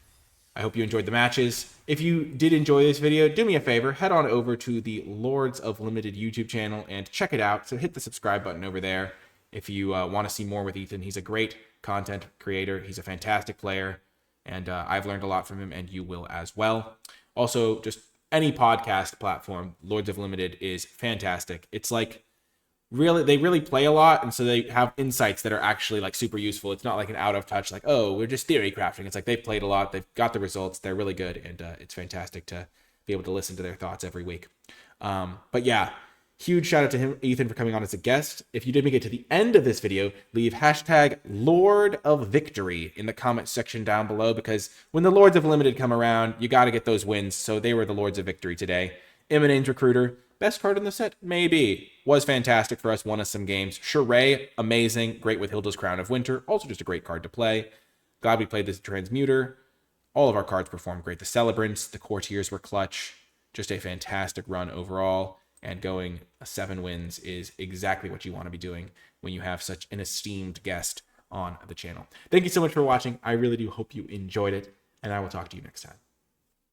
I hope you enjoyed the matches. If you did enjoy this video, do me a favor, head on over to the Lords of Limited YouTube channel and check it out. So hit the subscribe button over there if you want to see more with Ethan. He's a great content creator. He's a fantastic player, and I've learned a lot from him, and you will as well. Also, just any podcast platform, Lords of Limited is fantastic. It's like they really play a lot, and so they have insights that are actually like super useful. It's not like an out of touch, like, oh, we're just theory crafting. It's like they've played a lot, they've got the results, they're really good, and it's fantastic to be able to listen to their thoughts every week. But yeah, huge shout out to him, Ethan, for coming on as a guest. If you did make it to the end of this video, leave hashtag Lord of Victory in the comment section down below, because when the Lords of Limited come around, you got to get those wins. So they were the Lords of Victory today. Eminence Recruiter, best card in the set? Maybe. Was fantastic for us, won us some games. Charade, amazing. Great with Hilda's Crown of Winter. Also just a great card to play. Glad we played this Transmuter. All of our cards performed great. The Celebrants, the Courtiers were clutch. Just a fantastic run overall. And going 7 wins is exactly what you want to be doing when you have such an esteemed guest on the channel. Thank you so much for watching. I really do hope you enjoyed it. And I will talk to you next time.